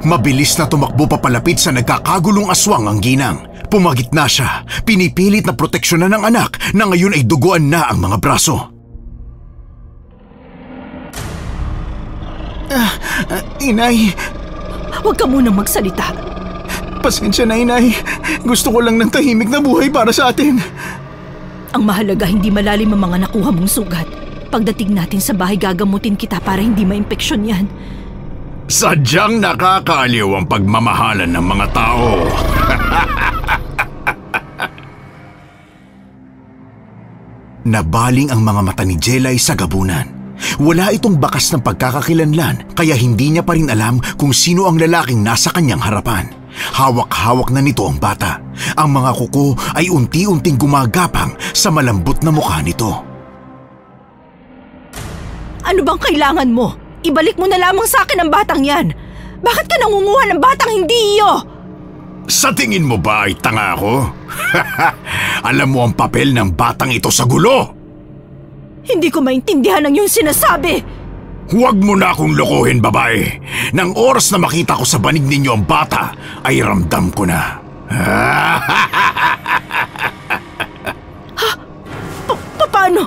Mabilis na tumakbo papalapit sa nagkakagulong aswang ang ginang. Pumagitna siya, pinipilit na proteksyonan ng anak na ngayon ay duguan na ang mga braso. Inay! Huwag ka munang magsalita. Pasensya na, Inay. Gusto ko lang ng tahimik na buhay para sa atin. Ang mahalaga hindi malalim ang mga nakuha mong sugat. Pagdating natin sa bahay gagamutin kita para hindi maimpeksyon yan. Sadyang nakakaaliw ang pagmamahalan ng mga tao. Nabaling ang mga mata ni Jelay sa gabunan. Wala itong bakas ng pagkakakilanlan kaya hindi niya pa rin alam kung sino ang lalaking nasa kanyang harapan. Hawak-hawak na nito ang bata. Ang mga kuko ay unti-unting gumagapang sa malambot na mukha nito. Ano bang kailangan mo? Ibalik mo na lamang sa akin ang batang yan. Bakit ka nangunguha ng batang hindi iyo? Sa tingin mo ba ay tanga ako? Alam mo ang papel ng batang ito sa gulo? Hindi ko maintindihan ang iyong sinasabi. Huwag mo na akong lokohin, babae. Nang oras na makita ko sa banig ninyo ang bata, ay ramdam ko na. Paano?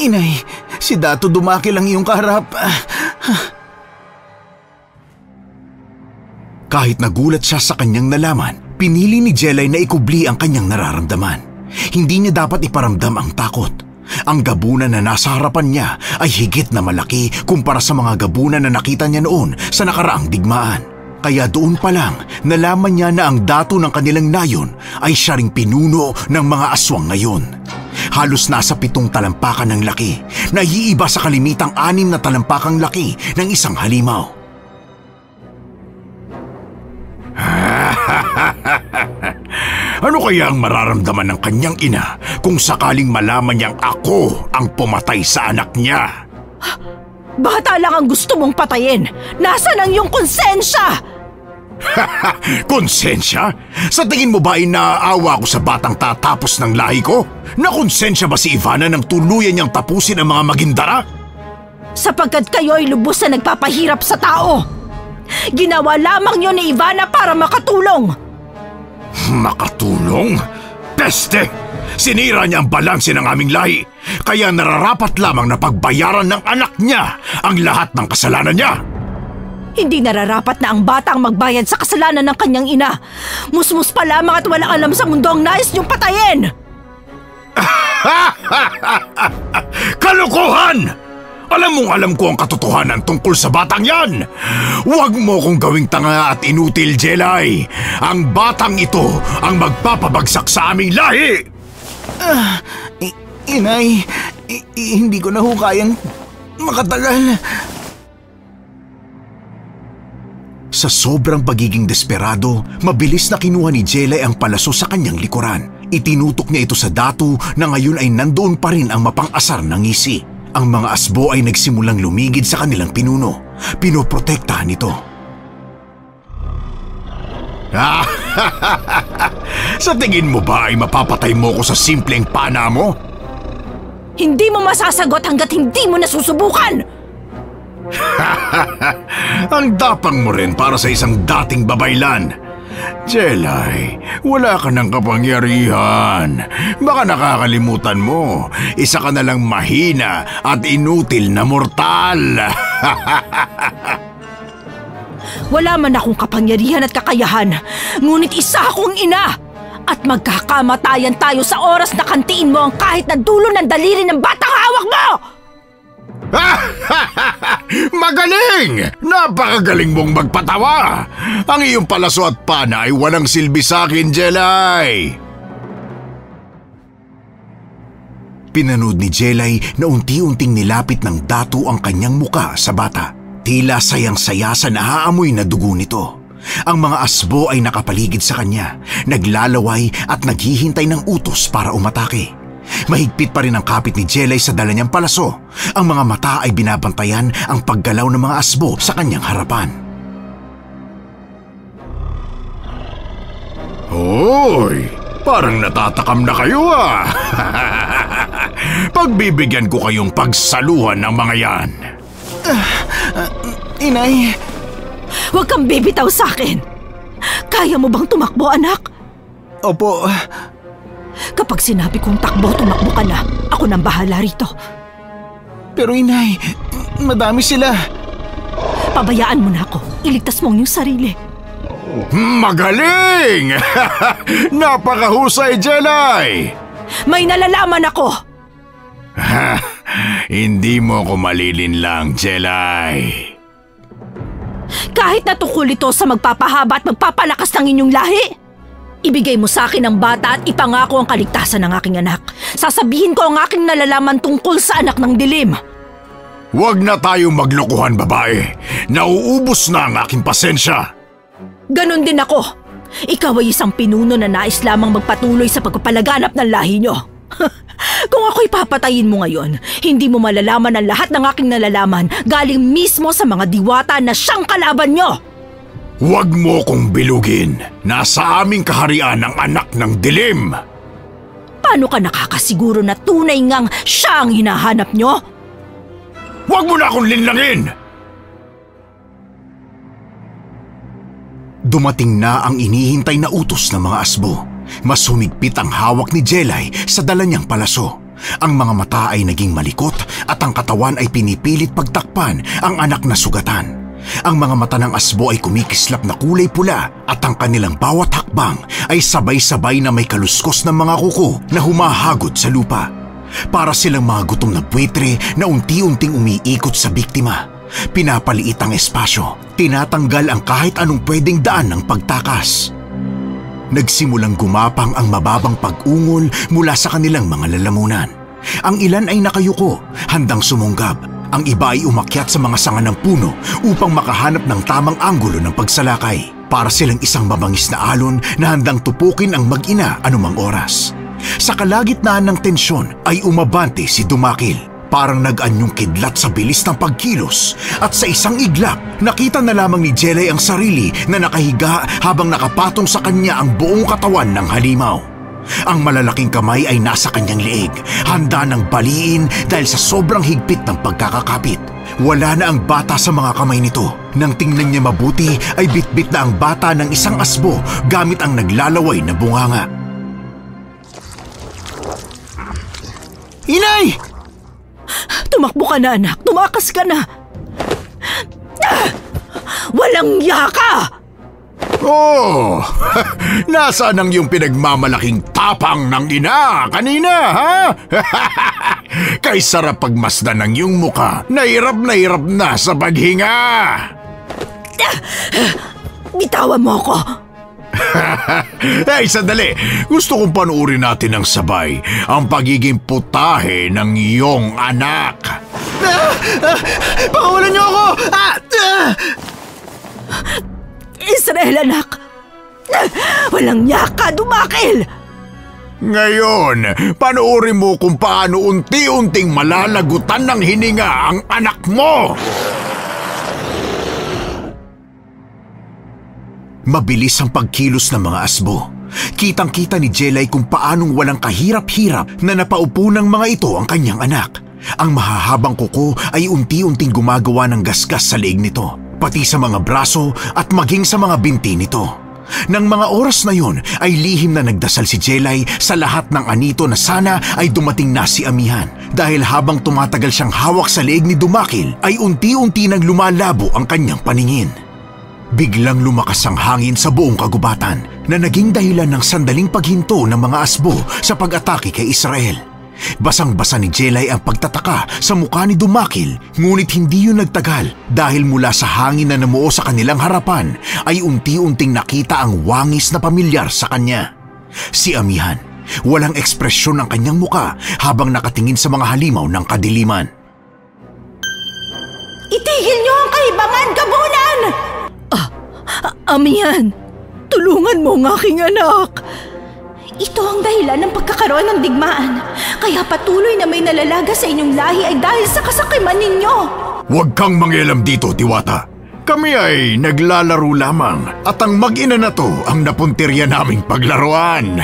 Inay, si Dato dumaki lang iyong kaharap. Kahit nagulat siya sa kanyang nalaman, pinili ni Jelay na ikubli ang kanyang nararamdaman. Hindi niya dapat iparamdam ang takot. Ang gabunan na nasa harapan niya ay higit na malaki kumpara sa mga gabunan na nakita niya noon sa nakaraang digmaan. Kaya doon pa lang, nalaman niya na ang dato ng kanilang nayon ay siya ring pinuno ng mga aswang ngayon. Halos nasa 7 talampakan ng laki, naiiba sa kalimitang 6 na talampakang laki ng isang halimaw. Ano kaya ang mararamdaman ng kanyang ina kung sakaling malaman niyang ako ang pumatay sa anak niya? Bata lang ang gusto mong patayin. Nasaan ang iyong konsensya? Konsensya? Sa tingin mo ba ay naaawa ako sa batang tatapos ng lahi ko? Nakonsensya ba si Ivana nang tuluyan niyang tapusin ang mga magindara? Sapagkat kayo ay lubos na nagpapahirap sa tao. Ginawa lamang yun ni Ivana para makatulong. Makatulong? Peste! Sinira niya ang balanse ng aming lahi, kaya nararapat lamang na pagbayaran ng anak niya ang lahat ng kasalanan niya. Hindi nararapat na ang bata ang magbayad sa kasalanan ng kanyang ina. Musmus pa lamang at walang alam sa mundo ang nais niyong patayin! Kalokohan! Alam ko ang katotohanan tungkol sa batang yan! Huwag mo kong gawing tanga at inutil, Jelay! Ang batang ito ang magpapabagsak sa aming lahi! Inay, hindi ko na ho kayang makatagal. Sa sobrang pagiging desperado, mabilis na kinuha ni Jelay ang palaso sa kanyang likuran. Itinutok niya ito sa datu na ngayon ay nandoon pa rin ang mapang-asar ng ngisi. Ang mga asbo ay nagsimulang lumigid sa kanilang pinuno. Pinoprotektahan ito. Sa tingin mo ba ay mapapatay mo ko sa simpleng pana mo? Hindi mo masasagot hanggat hindi mo nasusubukan! Ang dapang mo rin para sa isang dating babaylan. Jelay, wala ka ng kapangyarihan. Baka nakakalimutan mo, isa ka na lang mahina at inutil na mortal. Wala man akong kapangyarihan at kakayahan, ngunit isa akong ina! At magkakamatayan tayo sa oras na kantiin mo ang kahit na dulo ng daliri ng batang hawak mo! Magaling! Napakagaling mong magpatawa! Ang iyong palaso at pana ay walang silbi sa akin, Jelay! Pinanood ni Jelay na unti-unting nilapit ng datu ang kanyang muka sa bata. Tila sayang-saya sa naaamoy na dugo nito. Ang mga asbo ay nakapaligid sa kanya, naglalaway at naghihintay ng utos para umatake. Mahigpit pa rin ang kapit ni Jelay sa dala niyang palaso. Ang mga mata ay binabantayan ang paggalaw ng mga asbo sa kanyang harapan. Hoy! Parang natatakam na kayo ah! Pagbibigyan ko kayong pagsaluhan ng mga yan. Inay! Huwag kang bibitaw sa akin! Kaya mo bang tumakbo, anak? Opo. Kapag sinabi kong takbo, tumakbo ka na. Ako nang bahala rito. Pero inay, madami sila. Pabayaan mo na ako. Iligtas mo ang iyong sarili. Magaling! Napakahusay, Jelay! May nalalaman ako! Hindi mo ako malilinlang, Jelay. Kahit natukol ito sa magpapahaba at magpapalakas ng inyong lahi, ibigay mo sa akin ang bata at ipangako ang kaligtasan ng aking anak. Sasabihin ko ang aking nalalaman tungkol sa anak ng dilim. Huwag na tayong maglokohan, babae. Nauubos na ang aking pasensya. Ganon din ako. Ikaw ay isang pinuno na nais lamang magpatuloy sa pagpapalaganap ng lahi nyo. Kung ako'y papatayin mo ngayon, hindi mo malalaman ang lahat ng aking nalalaman galing mismo sa mga diwata na siyang kalaban nyo. Huwag mo kong bilugin. Nasa aming kaharian ang anak ng dilim. Paano ka nakakasiguro na tunay ngang siya ang hinahanap nyo? Huwag mo na akong linlangin! Dumating na ang inihintay na utos ng mga asbo. Mas humigpit ang hawak ni Jelay sa dala niyang palaso. Ang mga mata ay naging malikot at ang katawan ay pinipilit pagtakpan ang anak na sugatan. Ang mga mata ng asbo ay kumikislap na kulay pula at ang kanilang bawat hakbang ay sabay-sabay na may kaluskos ng mga kuko na humahagod sa lupa. Para silang mga gutom na buwitre na unti-unting umiikot sa biktima. Pinapaliit ang espasyo, tinatanggal ang kahit anong pwedeng daan ng pagtakas. Nagsimulang gumapang ang mababang pag-ungol mula sa kanilang mga lalamunan. Ang ilan ay nakayuko, handang sumunggab. Ang iba ay umakyat sa mga sanga ng puno upang makahanap ng tamang anggulo ng pagsalakay. Para silang isang mabangis na alon na handang tupukin ang mag-ina anumang oras. Sa kalagitnaan ng tensyon ay umabante si Dumakil. Parang nag-anyong kidlat sa bilis ng pagkilos at sa isang iglap, nakita na lamang ni Jelay ang sarili na nakahiga habang nakapatong sa kanya ang buong katawan ng halimaw. Ang malalaking kamay ay nasa kanyang leeg, handa ng baliin dahil sa sobrang higpit ng pagkakakapit. Wala na ang bata sa mga kamay nito. Nang tingnan niya mabuti ay bitbit na ang bata ng isang asbo gamit ang naglalaway na bunganga. Inay! Tumakbo ka na, anak. Tumakas ka na. Walang yaka! Oh, nasaan ang iyong pinagmamalaking tapang ng ina kanina, ha? Kay sarap pagmasdan ng iyong muka, nahirap na sa paghinga. Bitawan mo ako! Ay, sandali. Gusto kong panuorin natin ng sabay ang pagiging putahe ng iyong anak. Pakawalan niyo ako! Israel, anak! Walang yaka, Dumakil! Ngayon, panoorin mo kung paano unti-unting malalagutan ng hininga ang anak mo! Mabilis ang pagkilos ng mga asbo. Kitang-kita ni Jelay kung paanong walang kahirap-hirap na napaupo ng mga ito ang kanyang anak. Ang mahahabang kuko ay unti-unting gumagawa ng gasgas sa leeg nito, pati sa mga braso at maging sa mga binti nito. Nang mga oras na yon ay lihim na nagdasal si Jelay sa lahat ng anito na sana ay dumating na si Amihan, dahil habang tumatagal siyang hawak sa leeg ni Dumakil ay unti-unti nang lumalabo ang kanyang paningin. Biglang lumakas ang hangin sa buong kagubatan na naging dahilan ng sandaling paghinto ng mga asbo sa pag-atake kay Israel. Basang-basa ni Jelay ang pagtataka sa mukha ni Dumakil, ngunit hindi yun nagtagal dahil mula sa hangin na namuo sa kanilang harapan ay unti-unting nakita ang wangis na pamilyar sa kanya. Si Amihan, walang ekspresyon ng kanyang muka habang nakatingin sa mga halimaw ng kadiliman. Itigil niyo ang kahibangan, gabunan! Amihan, tulungan mo ang aking anak. Ito ang dahilan ng pagkakaroon ng digmaan. Kaya patuloy na may nalalaga sa inyong lahi ay dahil sa kasakiman ninyo. Huwag kang mangialam dito, Diwata. Kami ay naglalaro lamang at ang mag-ina na to ang napuntirya naming paglaruan.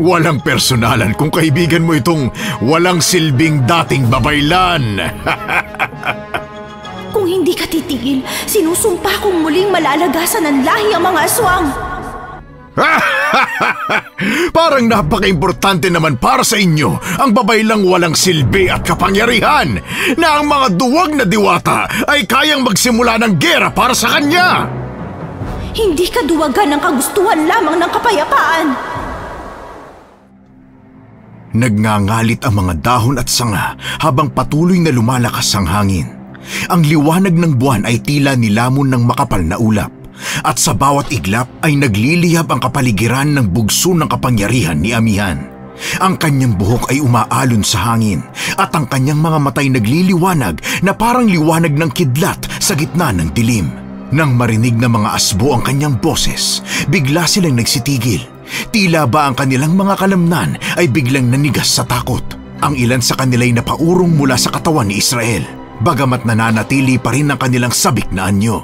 Walang personalan kung kaibigan mo itong walang silbing dating babaylan. Kung hindi ka titigil, sinusumpa kong muling malalagasan ng lahi ang mga aswang. Parang napaka-importante naman para sa inyo ang babaylang walang silbi at kapangyarihan na ang mga duwag na diwata ay kayang magsimula ng gera para sa kanya. Hindi ka duwagan ng kagustuhan lamang ng kapayapaan. Nagngangalit ang mga dahon at sanga habang patuloy na lumalakas ang hangin. Ang liwanag ng buwan ay tila nilamon ng makapal na ulap, at sa bawat iglap ay nagliliyab ang kapaligiran ng bugso ng kapangyarihan ni Amihan. Ang kanyang buhok ay umaalon sa hangin at ang kanyang mga matay nagliliwanag na parang liwanag ng kidlat sa gitna ng dilim. Nang marinig ng mga asbo ang kanyang boses, bigla silang nagsitigil. Tila ba ang kanilang mga kalamnan ay biglang nanigas sa takot. Ang ilan sa kanila'y napaurong mula sa katawan ni Israel, bagamat nananatili pa rin ang kanilang sabik na anyo.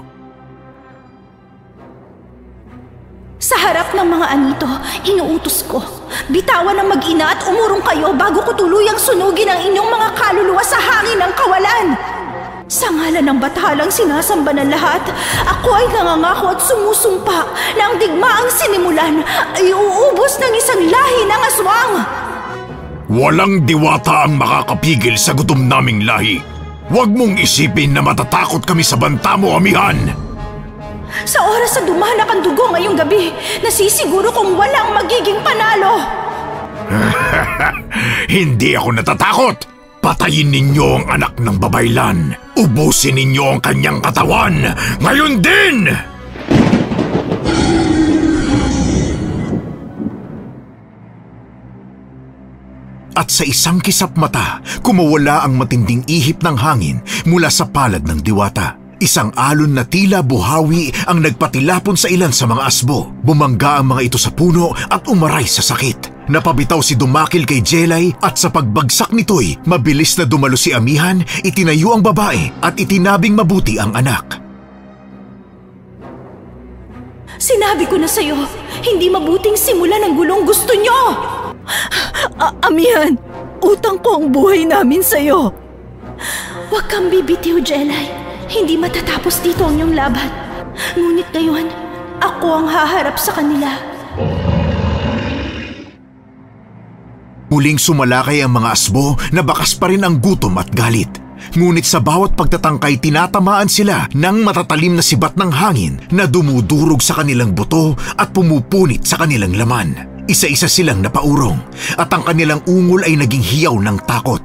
Sa harap ng mga anito, inuutos ko, bitawan ang mag-ina at umurong kayo bago ko tuluyang sunugin ang inyong mga kaluluwa sa hangin ng kawalan. Sa ngalan ng batalang sinasamba ng lahat, ako ay nangangako at sumusumpa na ang digmaang sinimulan ay uubos ng isang lahi ng aswang. Walang diwata ang makakapigil sa gutom naming lahi. Huwag mong isipin na matatakot kami sa banta mo, Amihan. Sa oras na dumanak ang dugo ngayong gabi, nasisiguro kong walang magiging panalo. Hindi ako natatakot. Patayin ninyo ang anak ng babaylan. Ubusin ninyo ang kanyang katawan. Ngayon din! At sa isang kisap mata, kumawala ang matinding ihip ng hangin mula sa palad ng diwata. Isang alon na tila buhawi ang nagpatilapon sa ilan sa mga asbo. Bumangga ang mga ito sa puno at umaray sa sakit. Napabitaw si Dumakil kay Jelay at sa pagbagsak nito'y mabilis na dumalo si Amihan, itinayo ang babae at itinabing mabuti ang anak. Sinabi ko na sa'yo, hindi mabuting simulan ang gulong gusto nyo! Amihan, utang ko ang buhay namin sa'yo. Huwag kang bibitiw, Jelay. Hindi matatapos dito ang iyong laban. Ngunit ngayon, ako ang haharap sa kanila. Muling sumalakay ang mga asbo na bakas pa rin ang gutom at galit. Ngunit sa bawat pagtatangkay tinatamaan sila ng matatalim na sibat ng hangin na dumudurog sa kanilang buto at pumupunit sa kanilang laman. Isa-isa silang napaurong at ang kanilang ungol ay naging hiyaw ng takot.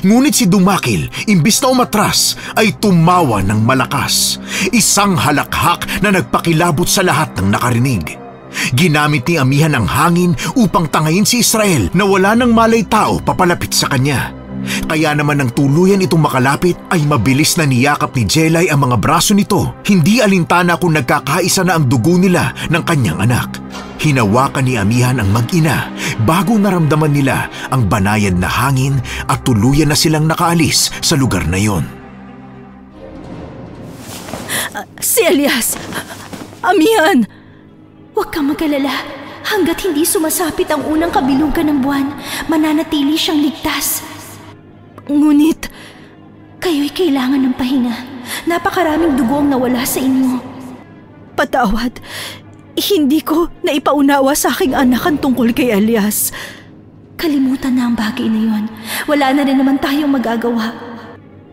Ngunit si Dumakil, imbis na umatras, ay tumawa ng malakas. Isang halakhak na nagpakilabot sa lahat ng nakarinig. Ginamit ni Amihan ang hangin upang tangayin si Israel na wala nang malay tao papalapit sa kanya. Kaya naman nang tuluyan itong makalapit ay mabilis na niyakap ni Jelay ang mga braso nito. Hindi alintana kung nagkakaisa na ang dugo nila ng kanyang anak. Hinawakan ni Amihan ang mag-ina bago naramdaman nila ang banayad na hangin at tuluyan na silang nakaalis sa lugar na yon. Si Elias! Amihan! Huwag kang mag-alala. Hanggat hindi sumasapit ang unang kabilugan ng buwan, mananatili siyang ligtas. Ngunit, kayo'y kailangan ng pahinga. Napakaraming dugo ang nawala sa inyo. Patawad, hindi ko naipaunawa sa aking anak ang tungkol kay Elias. Kalimutan na ang bagay na yon. Wala na rin naman tayong magagawa.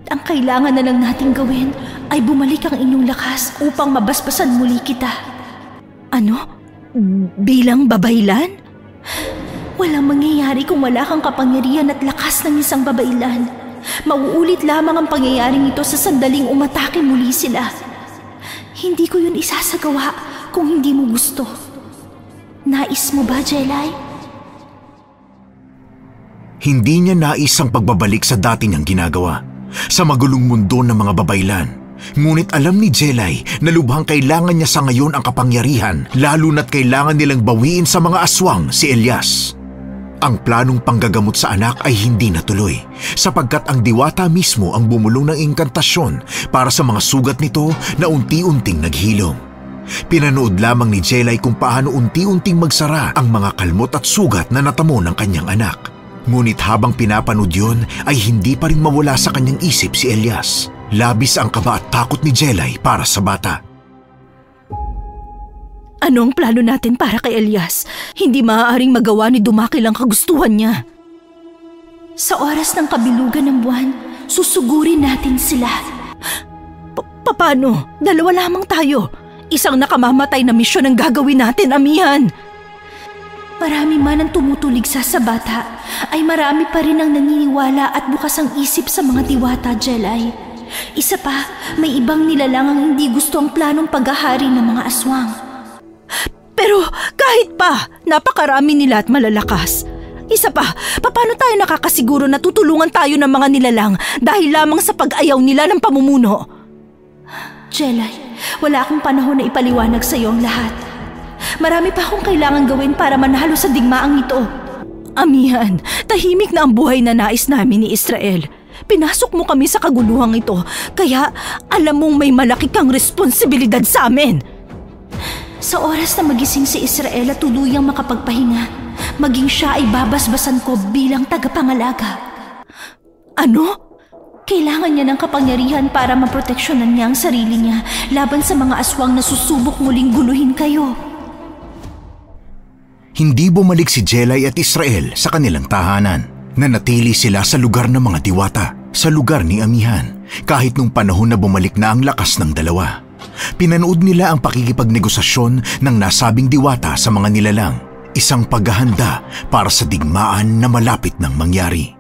Ang kailangan na lang nating gawin ay bumalik ang inyong lakas upang mabasbasan muli kita. Ano? Bilang babaylan? Walang mangyayari kung wala kang kapangyarihan at lakas ng isang babaylan. Mauulit lamang ang pangyayaring ito sa sandaling umatake muli sila. Hindi ko yun isasagawa kung hindi mo gusto. Nais mo ba, Jelay? Hindi niya nais ang pagbabalik sa dati niyang ginagawa, sa magulong mundo ng mga babaylan. Ngunit alam ni Jelay na lubhang kailangan niya sa ngayon ang kapangyarihan, lalo na't kailangan nilang bawiin sa mga aswang si Elias. Ang planong panggagamot sa anak ay hindi natuloy sapagkat ang diwata mismo ang bumulong ng inkantasyon para sa mga sugat nito na unti-unting naghilom. Pinanood lamang ni Jelay kung paano unti-unting magsara ang mga kalmot at sugat na natamo ng kanyang anak. Ngunit habang pinapanood yun ay hindi pa rin mawala sa kanyang isip si Elias. Labis ang kaba at takot ni Jelay para sa bata. Ano ang plano natin para kay Elias? Hindi maaaring magawa ni Dumakil ang kagustuhan niya. Sa oras ng kabilugan ng buwan, susugurin natin sila. Paano? Dalawa lamang tayo. Isang nakamamatay na misyon ang gagawin natin, Amihan. Marami man ang tumutulig sa bata, ay marami pa rin ang naniniwala at bukas ang isip sa mga diwata, Jelay. Isa pa, may ibang nilalang ang hindi gusto ang planong paghahari ng mga aswang. Pero kahit pa, napakarami nila at malalakas. Isa pa, paano tayo nakakasiguro na tutulungan tayo ng mga nilalang dahil lamang sa pag-ayaw nila ng pamumuno? Jelay, wala akong panahon na ipaliwanag sa iyo ang lahat. Marami pa akong kailangan gawin para manalo sa digmaang ito. Amihan, tahimik na ang buhay na nais namin ni Israel. Pinasok mo kami sa kaguluhang ito, kaya alam mong may malaki kang responsibilidad sa amin. Sa oras na magising si Israel at tuluyang makapagpahinga, maging siya ay babasbasan ko bilang tagapangalaga. Ano? Kailangan niya ng kapangyarihan para maproteksyonan niya ang sarili niya laban sa mga aswang na susubok muling guluhin kayo. Hindi bumalik si Jelay at Israel sa kanilang tahanan. Nanatili sila sa lugar ng mga diwata, sa lugar ni Amihan, kahit nung panahon na bumalik na ang lakas ng dalawa. Pinanood nila ang pakikipagnegosasyon ng nasabing diwata sa mga nilalang, isang paghahanda para sa digmaan na malapit ng mangyari.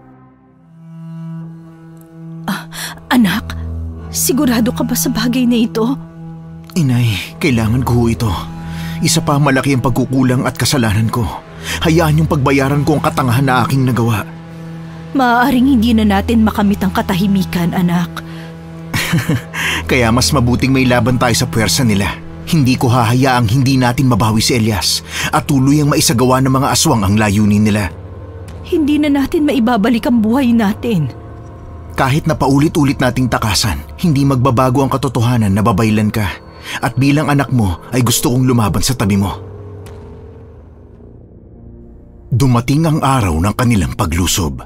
Anak, sigurado ka ba sa bagay na ito? Inay, kailangan ko ito. Isa pa malaki ang pagkukulang at kasalanan ko. Hayaan yung pagbayaran ko ang katangahan na aking nagawa. Maaaring hindi na natin makamit ang katahimikan, anak. Kaya mas mabuting may laban tayo sa puwersa nila. Hindi ko hahayaang hindi natin mabawi si Elias at tuluyang maisagawa ng mga aswang ang layunin nila. Hindi na natin maibabalik ang buhay natin. Kahit na paulit-ulit nating takasan, hindi magbabago ang katotohanan na babaylan ka. At bilang anak mo ay gusto kong lumaban sa tabi mo. Dumating ang araw ng kanilang paglusob.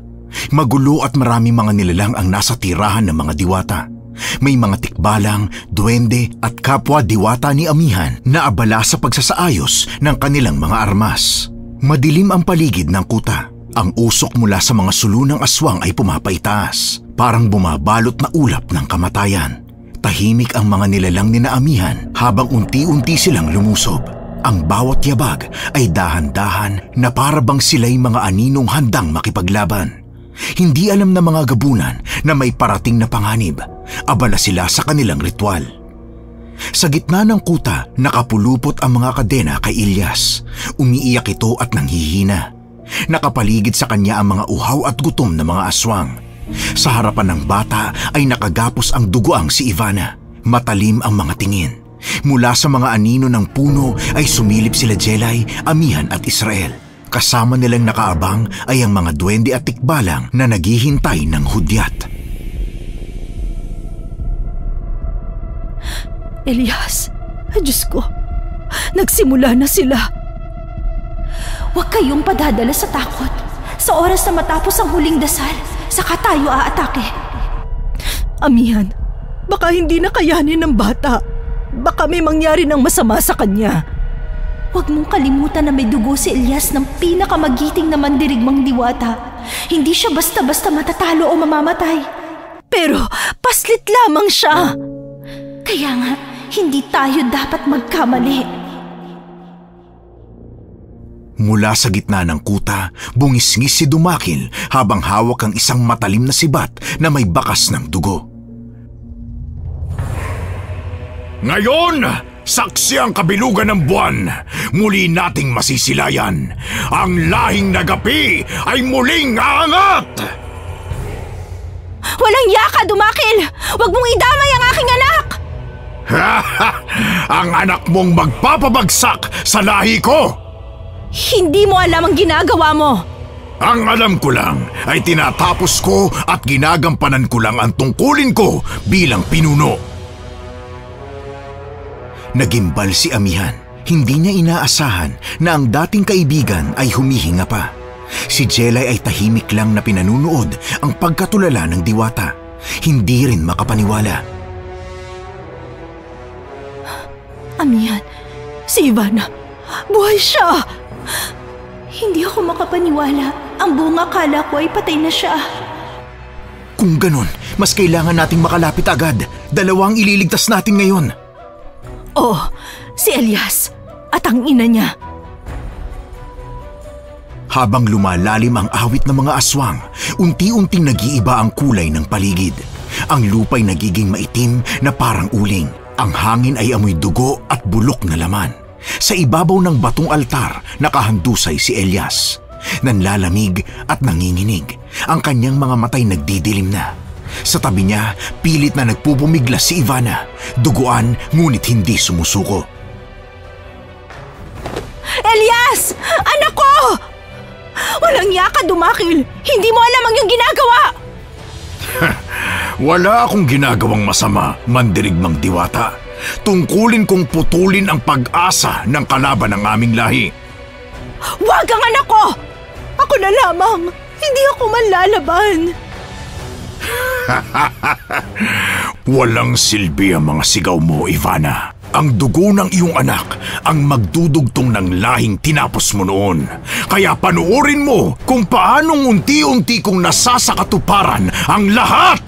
Magulo at maraming mga nilalang ang nasa tirahan ng mga diwata. May mga tikbalang, duwende at kapwa diwata ni Amihan na abala sa pagsasaayos ng kanilang mga armas. Madilim ang paligid ng kuta. Ang usok mula sa mga sulunang aswang ay pumapaitaas. parang bumabalot na ulap ng kamatayan. Tahimik ang mga nilalang ni Amihan habang unti-unti silang lumusob. Ang bawat yabag ay dahan-dahan na para bang sila'y mga aninong handang makipaglaban. Hindi alam ng mga gabunan na may parating na panganib. Abala sila sa kanilang ritual. Sa gitna ng kuta, nakapulupot ang mga kadena kay Ilyas. Umiiyak ito at nanghihina. Nakapaligid sa kanya ang mga uhaw at gutom na mga aswang. Sa harapan ng bata ay nakagapos ang dugoang si Ivana. Matalim ang mga tingin. Mula sa mga anino ng puno ay sumilip sila Jelay, Amihan at Israel. Kasama nilang nakaabang ay ang mga duwende at tikbalang na naghihintay ng hudyat. Elias, Diyos ko, nagsimula na sila. Huwag kayong padadala sa takot. Sa oras na matapos ang huling dasal, saka tayo aatake. Amihan, baka hindi na kayanin ng bata. Baka may mangyari ng masama sa kanya. Huwag mong kalimutan na may dugo si Elias ng pinakamagiting na mandirigmang diwata. Hindi siya basta-basta matatalo o mamamatay. Pero paslit lamang siya. Kaya nga, hindi tayo dapat magkamali. Mula sa gitna ng kuta, bungisngis si Dumakil habang hawak ang isang matalim na sibat na may bakas ng dugo. Ngayon, saksi ang kabilugan ng buwan. Muli nating masisilayan. Ang lahing nagapi ay muling aangat! Walang yaka, Dumakil! Huwag mong idamay ang aking anak! Ang anak mong magpapabagsak sa lahi ko! Hindi mo alam ang ginagawa mo! Ang alam ko lang ay tinatapos ko at ginagampanan ko lang ang tungkulin ko bilang pinuno. Nagimbal si Amihan. Hindi niya inaasahan na ang dating kaibigan ay humihinga pa. Si Jelay ay tahimik lang na pinanunood ang pagkatulala ng diwata. Hindi rin makapaniwala. Amihan, si Ivana, buhay siya! Hindi ako makapaniwala. Ang buong akala ko ay patay na siya. Kung ganun, mas kailangan nating makalapit agad. Dalawang ililigtas natin ngayon. Oh, si Elias at ang ina niya. Habang lumalalim ang awit ng mga aswang, unti-unting nag-iiba ang kulay ng paligid. Ang lupa'y nagiging maitim na parang uling. Ang hangin ay amoy dugo at bulok na laman. Sa ibabaw ng batong altar, nakahandusay si Elias. Nanlalamig at nanginginig. Ang kanyang mga matay nagdidilim na. Sa tabi niya, pilit na nagpupumiglas si Ivana. Duguan, ngunit hindi sumusuko. Elias! Anak ko! Walang yaka, Dumakil! Hindi mo alam ang iyong ginagawa! Wala akong ginagawang masama, mandirigmang diwata. Tungkulin kong putulin ang pag-asa ng kalaban ng aming lahi. Huwag ang anak ko! Ako na lamang! Hindi ako manlalaban! Walang silbi ang mga sigaw mo, Ivana. Ang dugo ng iyong anak ang magdudugtong ng lahing tinapos mo noon. Kaya panoorin mo kung paanong unti-unti kong nasasakatuparan ang lahat!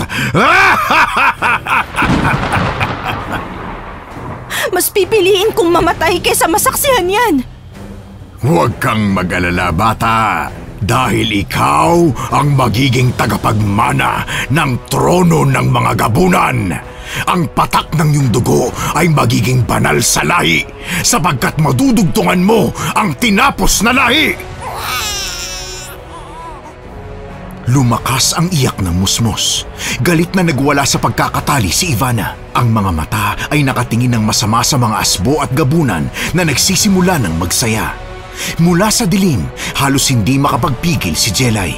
Mas pipiliin kong mamatay kaysa masaksihan yan! Huwag kang mag-alala, bata. Dahil ikaw ang magiging tagapagmana ng trono ng mga gabunan. Ang patak ng iyong dugo ay magiging banal sa lahi sapagkat madudugtungan mo ang tinapos na lahi. Lumakas ang iyak ng musmos. Galit na nagwala sa pagkakatali si Ivana. Ang mga mata ay nakatingin ng masama sa mga asbo at gabunan na nagsisimula ng magsaya. Mula sa dilim, halos hindi makapagpigil si Jelay.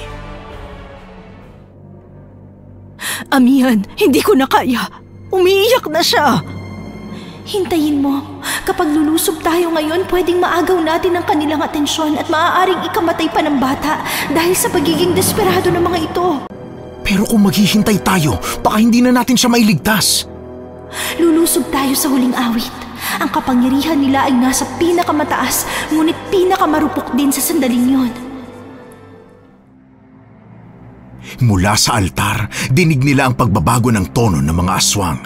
Amihan, hindi ko na kaya. Umiiyak na siya. Hintayin mo. Kapag lulusob tayo ngayon, pwedeng maagaw natin ang kanilang atensyon at maaaring ikamatay pa ng bata dahil sa pagiging desperado ng mga ito. Pero kung maghihintay tayo, baka hindi na natin siya mailigtas. Lulusob tayo sa huling awit. Ang kapangyarihan nila ay nasa pinakamataas, ngunit pinakamarupok din sa sandaling yon. Mula sa altar, dinig nila ang pagbabago ng tono ng mga aswang.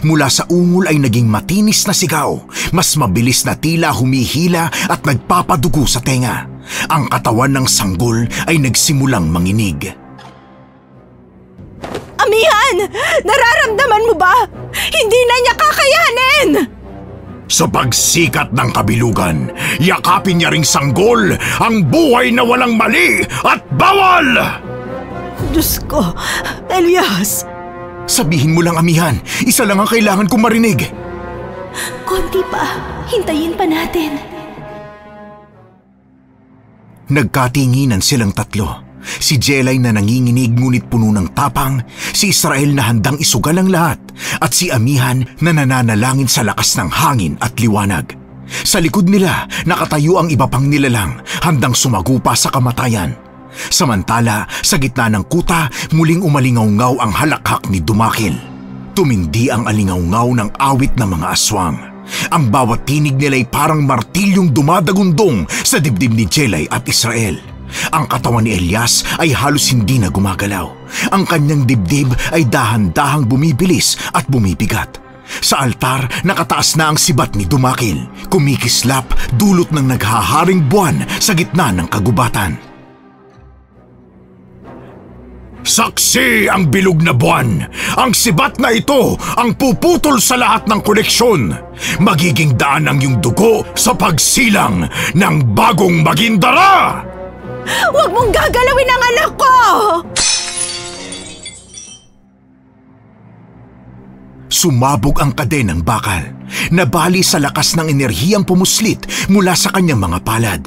Mula sa ungol ay naging matinis na sigaw, mas mabilis na tila humihila at nagpapadugo sa tenga. Ang katawan ng sanggol ay nagsimulang manginig. Amihan! Nararamdaman mo ba? Hindi na niya kakayanin! Sa pagsikat ng kabilugan, yakapin niya ring sanggol ang buhay na walang mali at bawal! Diyos ko, Elias! Sabihin mo lang, amihan, isa lang ang kailangan kong marinig. Konti pa, hintayin pa natin. Nagkatinginan silang tatlo. Si Jelay na nanginginig ngunit puno ng tapang, si Israel na handang isugal ang lahat, at si Amihan na nananalangin sa lakas ng hangin at liwanag. Sa likod nila, nakatayo ang iba pang nilalang, handang sumagupa sa kamatayan. Samantala, sa gitna ng kuta, muling umalingaw-ngaw ang halakhak ni Dumakil. Tumindi ang alingaw-ngaw ng awit ng mga aswang. Ang bawat tinig nila'y parang martilyong dumadagundong sa dibdib ni Jelay at Israel. Ang katawan ni Elias ay halos hindi na gumagalaw. Ang kanyang dibdib ay dahan-dahang bumibilis at bumibigat. Sa altar, nakataas na ang sibat ni Dumakil, kumikislap dulot ng naghaharing buwan sa gitna ng kagubatan. Saksi ang bilog na buwan. Ang sibat na ito ang puputol sa lahat ng koneksyon. Magiging daan ang iyong dugo sa pagsilang ng bagong Magindara! Huwag mong gagalawin ang anak ko! Sumabog ang kadenang bakal. Nabali sa lakas ng enerhiyang pumuslit mula sa kanyang mga palad.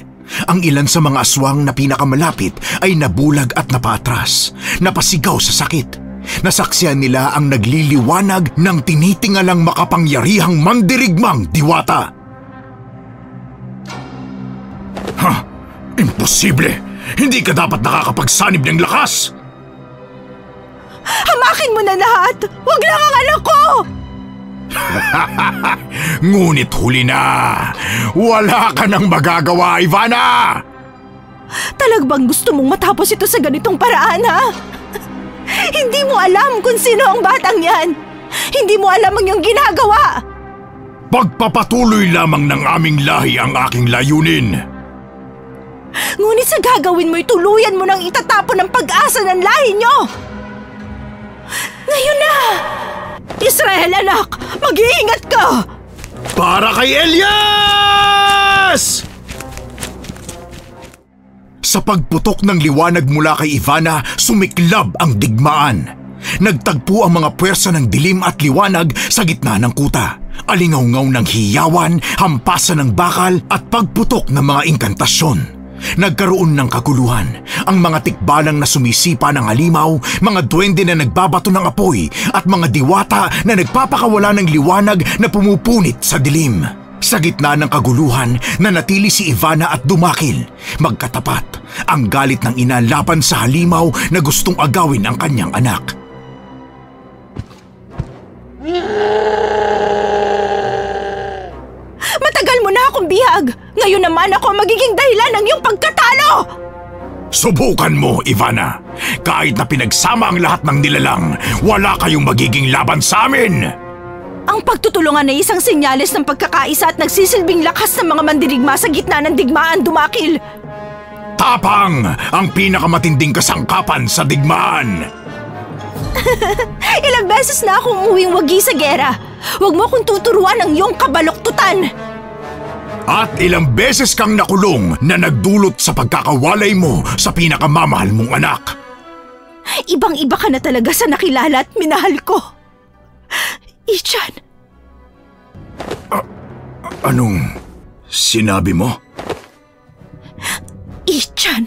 Ang ilan sa mga aswang na pinakamalapit ay nabulag at napaatras. Napasigaw sa sakit. Nasaksihan nila ang nagliliwanag ng tinitingalang makapangyarihang mandirigmang diwata. Imposible! Hindi ka dapat nakakapagsanib ng lakas! Hamakin mo na lahat! Huwag lang ang anak ko! Ngunit huli na! Wala ka nang magagawa, Ivana! Talagang gusto mong matapos ito sa ganitong paraan, ha? Hindi mo alam kung sino ang batang yan! Hindi mo alam ang iyong ginagawa! Pagpapatuloy lamang ng aming lahi ang aking layunin. Ngunit sa gagawin mo'y tuluyan mo nang itatapon ang pag-asa ng lahi nyo! Ngayon na! Israel, anak! Mag-iingat ka! Para kay Elias! Sa pagputok ng liwanag mula kay Ivana, sumiklab ang digmaan. Nagtagpo ang mga puwersa ng dilim at liwanag sa gitna ng kuta. Alingaw-ngaw ng hiyawan, hampasan ng bakal at pagputok ng mga inkantasyon. Nagkaroon ng kaguluhan. Ang mga tikbalang na sumisipa ng halimaw, mga duwende na nagbabato ng apoy, at mga diwata na nagpapakawala ng liwanag na pumupunit sa dilim. Sa gitna ng kaguluhan, nanatili si Ivana at Dumakil. Magkatapat, ang galit ng ina laban sa halimaw na gustong agawin ang kanyang anak. Matagal mo na akong bihag! Ngayon naman ako magiging dahilan ng iyong pagkatalo! Subukan mo, Ivana. Kahit na pinagsama ang lahat ng nilalang, wala kayong magiging laban sa amin! Ang pagtutulungan ay isang senyales ng pagkakaisa at nagsisilbing lakas ng mga mandirigma sa gitna ng digmaan, Dumakil! Tapang ang pinakamatinding kasangkapan sa digmaan! Ilang beses na akong umuwing wagi sa gera. Huwag mo akong tuturuan ng iyong kabaloktutan! At ilang beses kang nakulong na nagdulot sa pagkakawalay mo sa pinakamamahal mong anak. Ibang-iba ka na talaga sa nakilala at minahal ko. Ichan. Anong sinabi mo? Ichan.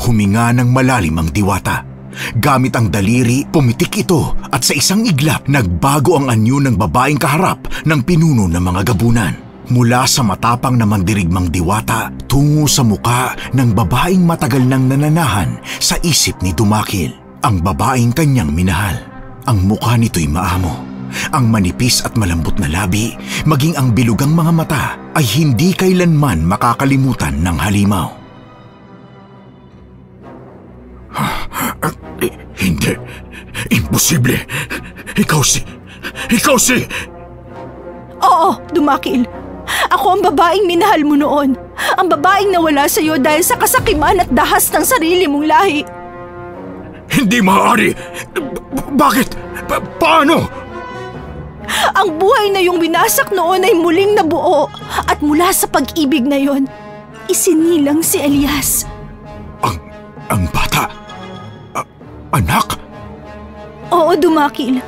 Huminga ng malalim ang diwata. Gamit ang daliri, pumitik ito at sa isang iglap nagbago ang anyo ng babaeng kaharap ng pinuno ng mga gabunan. Mula sa matapang na mandirigmang diwata tungo sa muka ng babaeng matagal nang nananahan sa isip ni Dumakil. Ang babaeng kanyang minahal. Ang mukha nito'y maamo. Ang manipis at malambot na labi, maging ang bilugang mga mata ay hindi kailanman makakalimutan ng halimaw. Imposible! Ikaw si... Oo, Dumakil. Ako ang babaeng minahal mo noon. Ang babaeng nawala sa iyo dahil sa kasakiman at dahas ng sarili mong lahi. Hindi maaari! Bakit? Paano? Ang buhay na iyong winasak noon ay muling nabuo. At mula sa pag-ibig na yon, isinilang si Elias. Ang bata? Anak? Oo, Dumakil.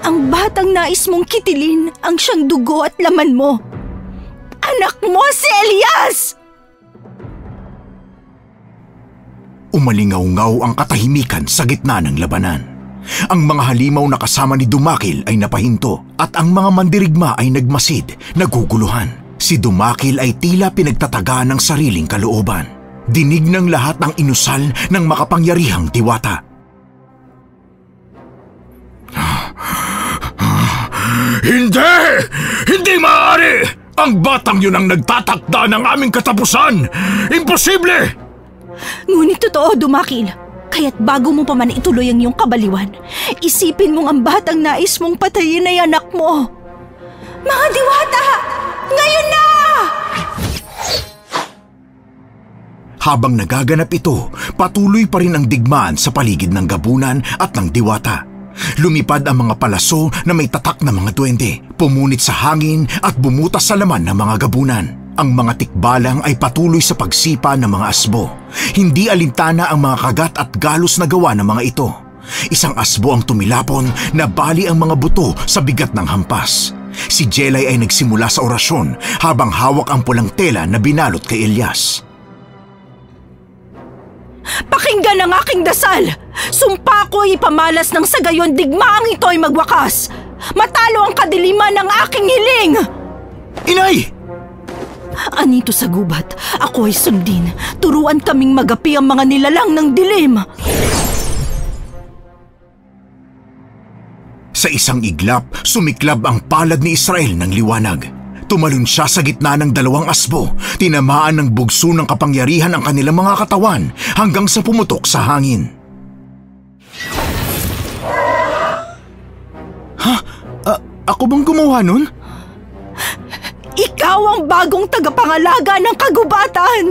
Ang batang nais mong kitilin ang siyang dugo at laman mo. Anak mo si Elias! Umalingaw-ngaw ang katahimikan sa gitna ng labanan. Ang mga halimaw na kasama ni Dumakil ay napahinto at ang mga mandirigma ay nagmasid, naguguluhan. Si Dumakil ay tila pinagtatagaan ng sariling kalooban. Dinig ng lahat ang inusal ng makapangyarihang diwata. Hindi! Hindi maaari! Ang batang yun ang nagtatakda ng aming katapusan! Imposible! Ngunit totoo, Dumakil. Kaya't bago mo pa man ituloy ang iyong kabaliwan, isipin mong ang batang nais mong patayin ay anak mo. Mga diwata! Ngayon na! Habang nagaganap ito, patuloy pa rin ang digmaan sa paligid ng gabunan at ng diwata. Lumipad ang mga palaso na may tatak na mga duwende, pumunit sa hangin at bumutas sa laman ng mga gabunan. Ang mga tikbalang ay patuloy sa pagsipa ng mga asbo. Hindi alintana ang mga kagat at galos na gawa ng mga ito. Isang asbo ang tumilapon na bali ang mga buto sa bigat ng hampas. Si Jelay ay nagsimula sa orasyon habang hawak ang pulang tela na binalot kay Elias. Pakinggan ang aking dasal! Sumpa ko ipamalas ng sa gayon digmaang ito ay magwakas! Matalo ang kadiliman ng aking hiling! Inay! Anito sa gubat, ako ay sundin. Turuan kaming magapi ang mga nilalang ng dilim. Sa isang iglap, sumiklab ang palad ni Israel ng liwanag. Tumalon siya sa gitna ng dalawang asbo. Tinamaan ng bugso ng kapangyarihan ang kanilang mga katawan hanggang sa pumutok sa hangin. Ha? Ako bang gumawa nun? Ikaw ang bagong tagapangalaga ng kagubatan!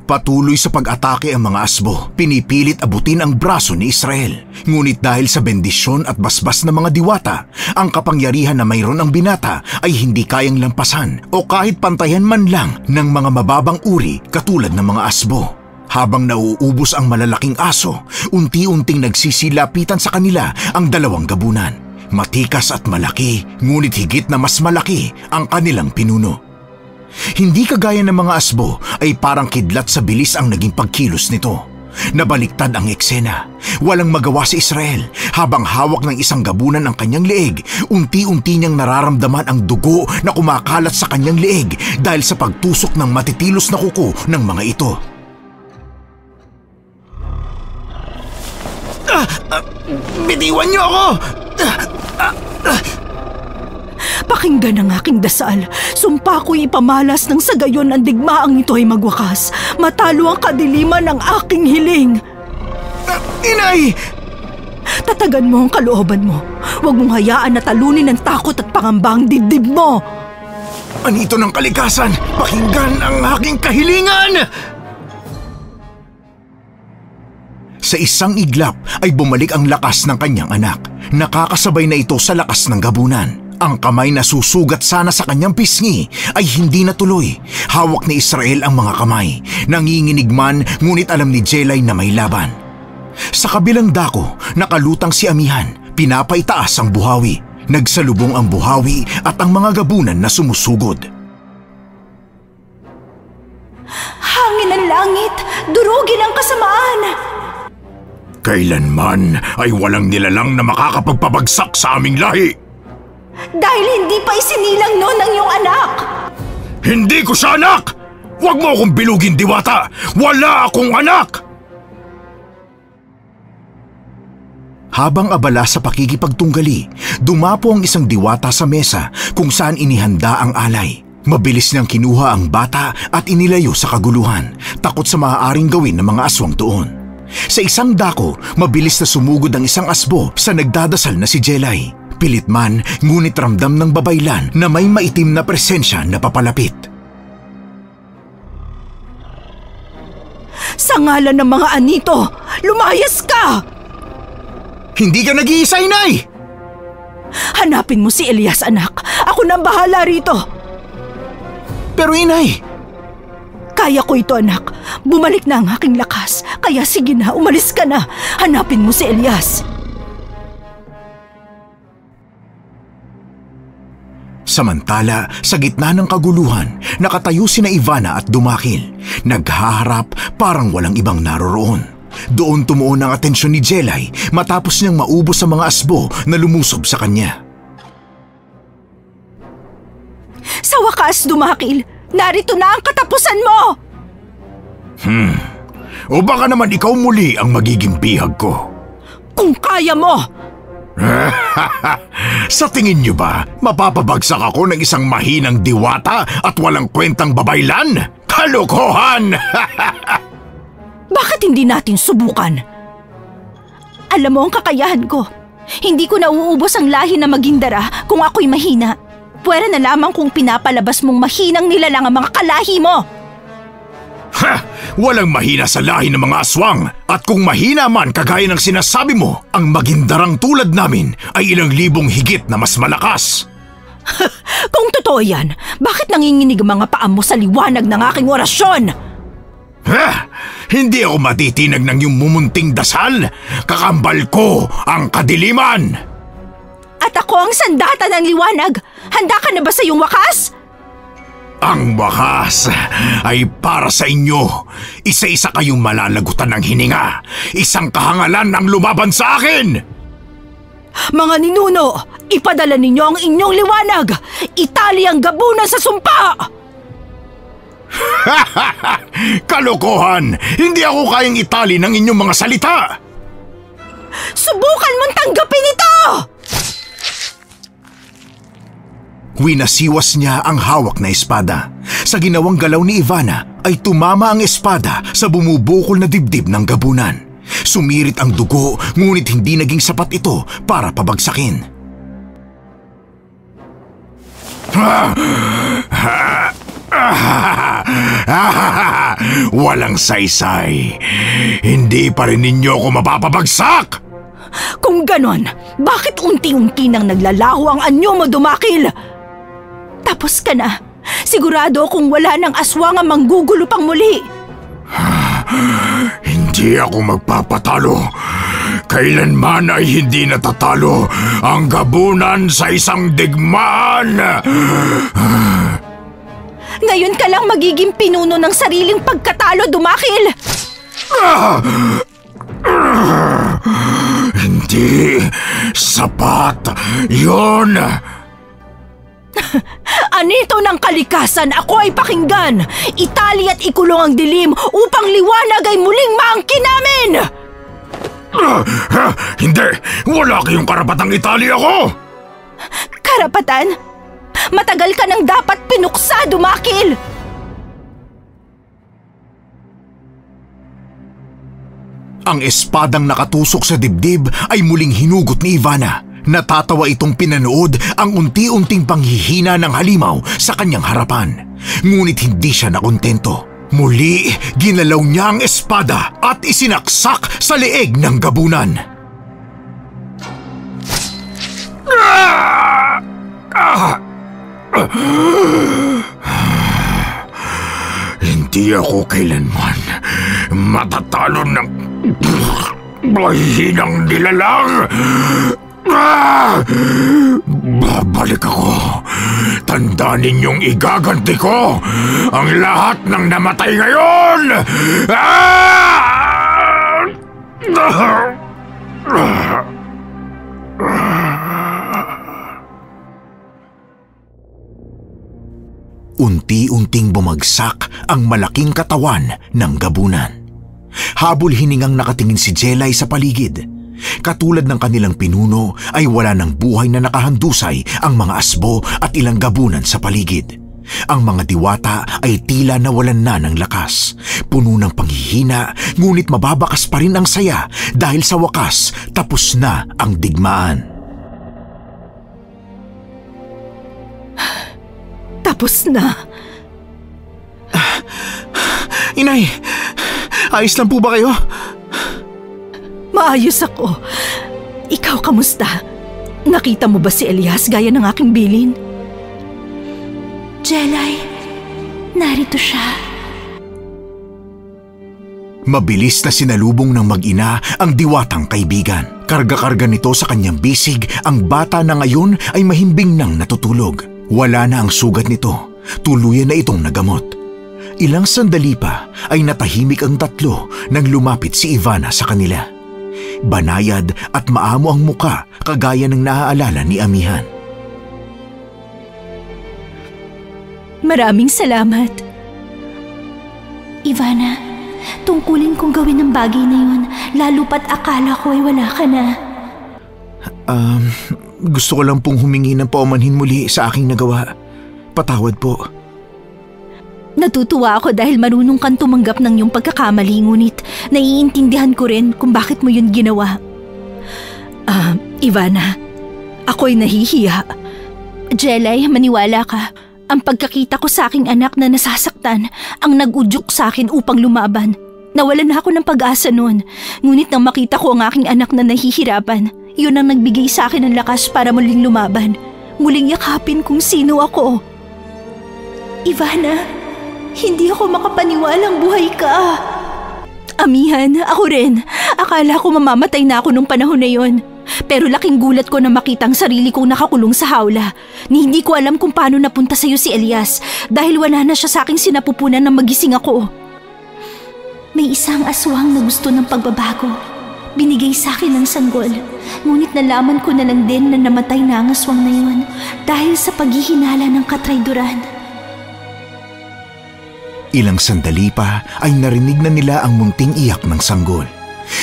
Patuloy sa pag-atake ang mga asbo, pinipilit abutin ang braso ni Israel. Ngunit dahil sa bendisyon at basbas ng mga diwata, ang kapangyarihan na mayroon ang binata ay hindi kayang lampasan o kahit pantayan man lang ng mga mababang uri katulad ng mga asbo. Habang nauubos ang malalaking aso, unti-unting nagsisilapitan sa kanila ang dalawang gabunan. Matikas at malaki, ngunit higit na mas malaki ang kanilang pinuno. Hindi kagaya ng mga asbo ay parang kidlat sa bilis ang naging pagkilos nito. Nabaliktad ang eksena. Walang magawa si Israel. Habang hawak ng isang gabunan ang kanyang leeg, unti-unti niyang nararamdaman ang dugo na kumakalat sa kanyang leeg dahil sa pagtusok ng matitilos na kuko ng mga ito. Bitiwan niyo ako! Pakinggan ang aking dasal. Sumpa ko'y ipamalas ng sa gayon ang digmaang ito ay magwakas. Matalo ang kadiliman ng aking hiling. Inay! Tatagan mo ang kalooban mo. Huwag mong hayaan na talunin ng takot at pangamba ang dibdib mo. Anito ng kalikasan, pakinggan ang aking kahilingan! Sa isang iglap ay bumalik ang lakas ng kanyang anak. Nakakasabay na ito sa lakas ng gabunan. Ang kamay na susugat sana sa kanyang pisngi ay hindi natuloy. Hawak ni Israel ang mga kamay. Nanginginig man, ngunit alam ni Jelay na may laban. Sa kabilang dako, nakalutang si Amihan. Pinapaitaas ang buhawi. Nagsalubong ang buhawi at ang mga gabunan na sumusugod. Hangin ng langit, durugin ang kasamaan. Kailanman ay walang nilalang na makakapagpabagsak sa aming lahi. Dahil hindi pa isinilang noon ang iyong anak. Hindi ko siya anak! Huwag mo akong bilugin, diwata! Wala akong anak! Habang abala sa pakikipagtunggali, dumapo ang isang diwata sa mesa kung saan inihanda ang alay. Mabilis niyang kinuha ang bata at inilayo sa kaguluhan, takot sa maaaring gawin ng mga aswang doon. Sa isang dako, mabilis na sumugod ang isang asbo sa nagdadasal na si Jelay. Pilit man, ngunit ramdam ng babaylan na may maitim na presensya na papalapit. Sa ngalan ng mga anito, lumayas ka! Hindi ka nag-iisa, Inay! Hanapin mo si Elias, anak. Ako nang bahala rito. Pero Inay... Kaya ko ito, anak. Bumalik na ang aking lakas. Kaya sige na, umalis ka na. Hanapin mo si Elias. Samantala, sa gitna ng kaguluhan, nakatayo sina Ivana at Dumakil. Naghaharap parang walang ibang naroroon. Doon tumuon ang atensyon ni Jelay matapos niyang maubos ang mga asbo na lumusob sa kanya. Sa wakas, Dumakil, narito na ang katapusan mo! O baka naman ikaw muli ang magiging bihag ko. Kung kaya mo! Sa tingin niyo ba, mapapabagsak ako ng isang mahinang diwata at walang kwentang babaylan? Kalokohan! Bakit hindi natin subukan? Alam mo ang kakayahan ko. Hindi ko nauubos ang lahi na Magindara kung ako'y mahina. Pwera na lamang kung pinapalabas mong mahinang nilalang ang mga kalahi mo. Ha! Walang mahina sa lahi ng mga aswang. At kung mahina man kagaya ng sinasabi mo, ang Magindarang tulad namin ay ilang libong higit na mas malakas. Kung totoo yan, bakit nanginginig ang mga paa mo sa liwanag ng aking orasyon? Ha! Hindi ako matitinag ng iyong mumunting dasal. Kakambal ko ang kadiliman. At ako ang sandata ng liwanag. Handa ka na ba sa iyong wakas? Ang wakas ay para sa inyo. Isa-isa kayong malalagutan ng hininga. Isang kahangalan ang lumaban sa akin. Mga ninuno, ipadala ninyo ang inyong liwanag. Itali ang gabunan sa sumpa. Kalokohan! Hindi ako kayang itali ng inyong mga salita. Subukan mong tanggapin ito! Winasiwas niya ang hawak na espada. Sa ginawang galaw ni Ivana ay tumama ang espada sa bumubukol na dibdib ng gabunan. Sumirit ang dugo ngunit hindi naging sapat ito para pabagsakin. Walang saysay. Hindi pa rin ninyo ako mapapabagsak! Kung ganon, bakit unti-unti nang naglalaho ang anyo mo, Dumakil? Tapos ka na. Sigurado kung wala ng aswang ang manggugulo pang muli. Hindi ako magpapatalo. Kailanman ay hindi natatalo ang gabunan sa isang digmaan. Ngayon ka lang magiging pinuno ng sariling pagkatalo, Dumakil. Hindi sapat yun. Anito ng kalikasan, ako ay pakinggan. Itali at ikulong ang dilim upang liwanag ay muling maangkin namin. Hindi! Wala kayong karapatang itali ako! Karapatan? Matagal ka nang dapat pinuksa, Dumakil. Ang espadang nakatusok sa dibdib ay muling hinugot ni Ivana. Natatawa itong pinanood ang unti-unting panghihina ng halimaw sa kanyang harapan. Ngunit hindi siya nakontento. Muli, ginalaw niya ang espada at isinaksak sa leeg ng gabunan. Hindi ako kailanman matatalo ng mahihinang nilalang. Babalik ako. Tandaan ninyong igaganti ko ang lahat ng namatay ngayon! Unti-unting bumagsak ang malaking katawan ng gabunan. Habol hiningang nakatingin si Jelay sa paligid. Katulad ng kanilang pinuno ay wala ng buhay na nakahandusay ang mga asbo at ilang gabunan sa paligid. Ang mga diwata ay tila nawalan na ng lakas. Puno ng panghihina, ngunit mababakas pa rin ang saya dahil sa wakas tapos na ang digmaan. Tapos na. Inay, ayos lang po ba kayo? Maayos ako. Ikaw, kamusta? Nakita mo ba si Elias gaya ng aking bilin? Jelay, narito siya. Mabilis na sinalubong ng mag-ina ang diwatang kaibigan. Karga-karga nito sa kanyang bisig, ang bata na ngayon ay mahimbing nang natutulog. Wala na ang sugat nito. Tuluyan na itong nagamot. Ilang sandali pa ay natahimik ang tatlo nang lumapit si Ivana sa kanila. Banayad at maamo ang muka kagaya ng naaalala ni Amihan. Maraming salamat. Ivana, tungkulin kong gawin ang bagay na yun, lalo pat akala ko ay wala ka na. Gusto ko lang pong humingi ng paumanhin muli sa aking nagawa. Patawad po. Natutuwa ako dahil marunong kang tumanggap ng iyong pagkakamali, ngunit naiintindihan ko rin kung bakit mo yun ginawa. Ivana, ako'y nahihiya. Jelay, maniwala ka. Ang pagkakita ko sa aking anak na nasasaktan ang nag-udyok sa akin upang lumaban. Nawalan na ako ng pag-asa noon. Ngunit nang makita ko ang aking anak na nahihirapan, yun ang nagbigay sa akin ng lakas para muling lumaban. Muling yakapin kung sino ako. Ivana, hindi ako makapaniwalang buhay ka. Amihan, ako rin. Akala ko mamamatay na ako nung panahon na yon. Pero laking gulat ko na makita ang sarili kong nakakulong sa hawla. Hindi ko alam kung paano napunta sa'yo si Elias dahil wala na siya sa aking sinapupunan nang magising ako. May isang aswang na gusto ng pagbabago. Binigay sa akin ng sanggol. Ngunit nalaman ko na lang din na namatay na ang aswang na yun dahil sa paghihinala ng katrayduran. Ilang sandali pa ay narinig na nila ang munting iyak ng sanggol.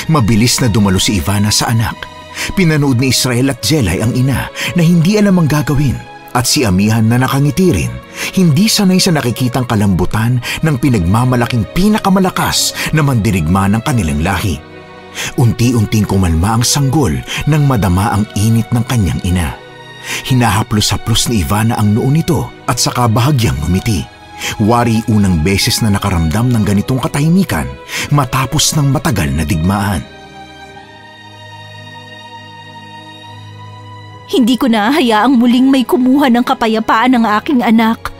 Mabilis na dumalo si Ivana sa anak. Pinanood ni Israel at Jelay ang ina na hindi alam ang gagawin at si Amihan na nakangiti rin, hindi sanay sa nakikitang kalambutan ng pinagmamalaking pinakamalakas na mandirigma ng kanilang lahi. Unti-unting kumalma ang sanggol nang madama ang init ng kanyang ina. Hinahaplos-haplos ni Ivana ang noo nito at saka bahagyang ngumiti. Wari unang beses na nakaramdam ng ganitong katahimikan matapos ng matagal na digmaan. Hindi ko nahahayaang muling may kumuha ng kapayapaan ng aking anak.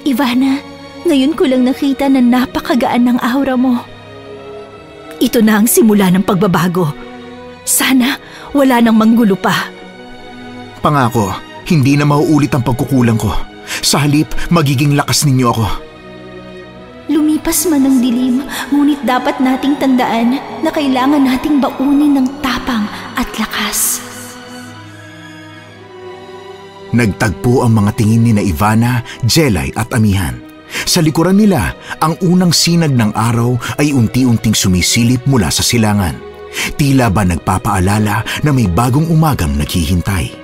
Ivana, ngayon ko lang nakita na napakagaan ng aura mo. Ito na ang simula ng pagbabago. Sana wala nang manggulo pa. Pangako, hindi na mauulit ang pagkukulang ko. Sa halip, magiging lakas ninyo ako. Lumipas man ang dilim, ngunit dapat nating tandaan na kailangan nating baunin ng tapang at lakas. Nagtagpo ang mga tingin ni na Ivana, Jelay at Amihan. Sa likuran nila, ang unang sinag ng araw ay unti-unting sumisilip mula sa silangan. Tila ba nagpapaalala na may bagong umagang naghihintay.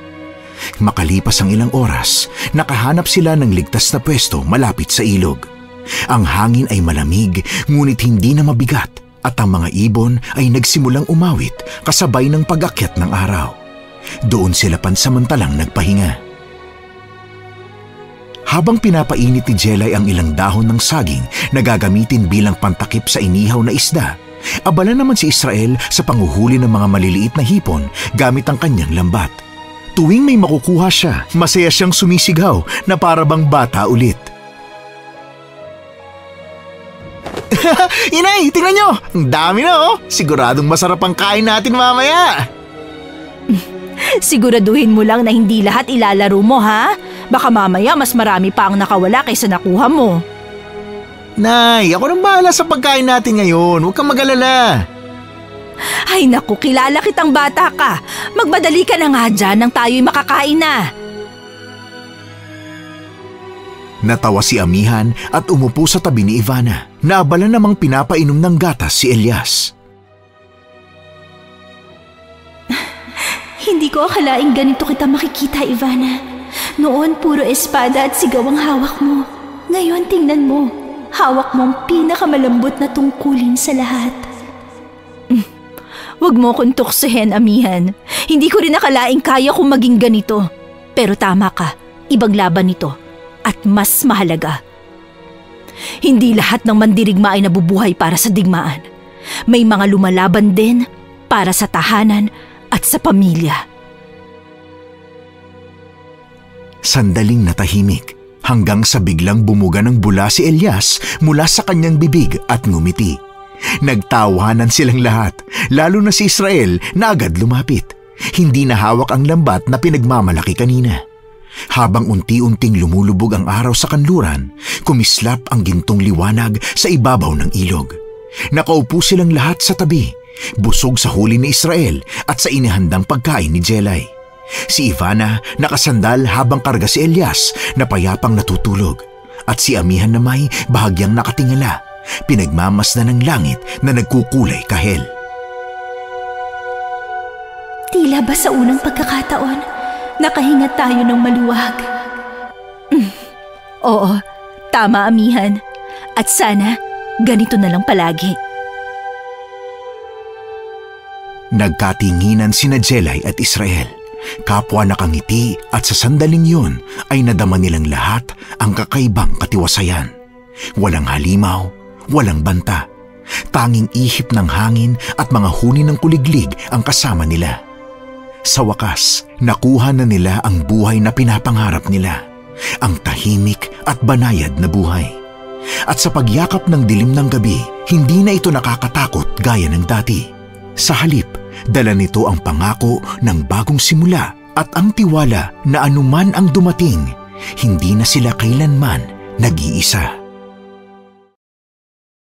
Makalipas ang ilang oras, nakahanap sila ng ligtas na pwesto malapit sa ilog. Ang hangin ay malamig ngunit hindi na mabigat at ang mga ibon ay nagsimulang umawit kasabay ng pag-akyat ng araw. Doon sila pansamantalang nagpahinga. Habang pinapainit ni Jelay ang ilang dahon ng saging na gagamitin bilang pantakip sa inihaw na isda, abala naman si Israel sa panghuhuli ng mga maliliit na hipon gamit ang kanyang lambat. Tuwing may makukuha siya, masaya siyang sumisigaw na para bang bata ulit. Inay, tingnan nyo! Ang dami na oh! Siguradong masarap ang kain natin mamaya! Siguraduhin mo lang na hindi lahat ilalaro mo, ha? Baka mamaya mas marami pa ang nakawala kaysa nakuha mo. Nay, ako nang bahala sa pagkain natin ngayon. Huwag kang mag-alala. Ay naku, kilala kitang bata ka. Magmadali ka na nga dyan nang tayo'y makakain na. Natawa si Amihan at umupo sa tabi ni Ivana. Naabala namang pinapainom ng gatas si Elias. Hindi ko akalaing ganito kita makikita, Ivana. Noon puro espada at sigaw ang hawak mo. Ngayon tingnan mo, hawak mo ang pinakamalambot na tungkulin sa lahat. Huwag mo kong tuksohin, amihan. Hindi ko rin nakalaing kaya kong maging ganito. Pero tama ka, ibang laban ito. At mas mahalaga. Hindi lahat ng mandirigma ay nabubuhay para sa digmaan. May mga lumalaban din para sa tahanan at sa pamilya. Sandaling natahimik hanggang sa biglang bumuga ng bula si Elias mula sa kanyang bibig at ngumiti. Nagtawanan silang lahat, lalo na si Israel na agad lumapit. Hindi na hawak ang lambat na pinagmamalaki kanina. Habang unti-unting lumulubog ang araw sa kanluran, kumislap ang gintong liwanag sa ibabaw ng ilog. Nakaupo silang lahat sa tabi, busog sa huli ni Israel at sa inihandang pagkain ni Jelay. Si Ivana nakasandal habang karga si Elias na payapang natutulog at si amihan na may bahagyang nakatingala, pinagmamasdan ng langit na nagkukulay kahel. Tila ba sa unang pagkakataon, nakahinga tayo ng maluwag? Oo, tama amihan. At sana, ganito na lang palagi. Nagkatinginan sina Jelay at Israel. Kapwa nakangiti at sa sandaling yun ay nadama nilang lahat ang kakaibang katiwasayan. Walang halimaw, walang banta. Tanging ihip ng hangin at mga huni ng kuliglig ang kasama nila. Sa wakas, nakuha na nila ang buhay na pinapangarap nila. Ang tahimik at banayad na buhay. At sa pagyakap ng dilim ng gabi, hindi na ito nakakatakot gaya ng dati. Sa halip, dala nito ang pangako ng bagong simula at ang tiwala na anuman ang dumating, hindi na sila kailanman nag-iisa.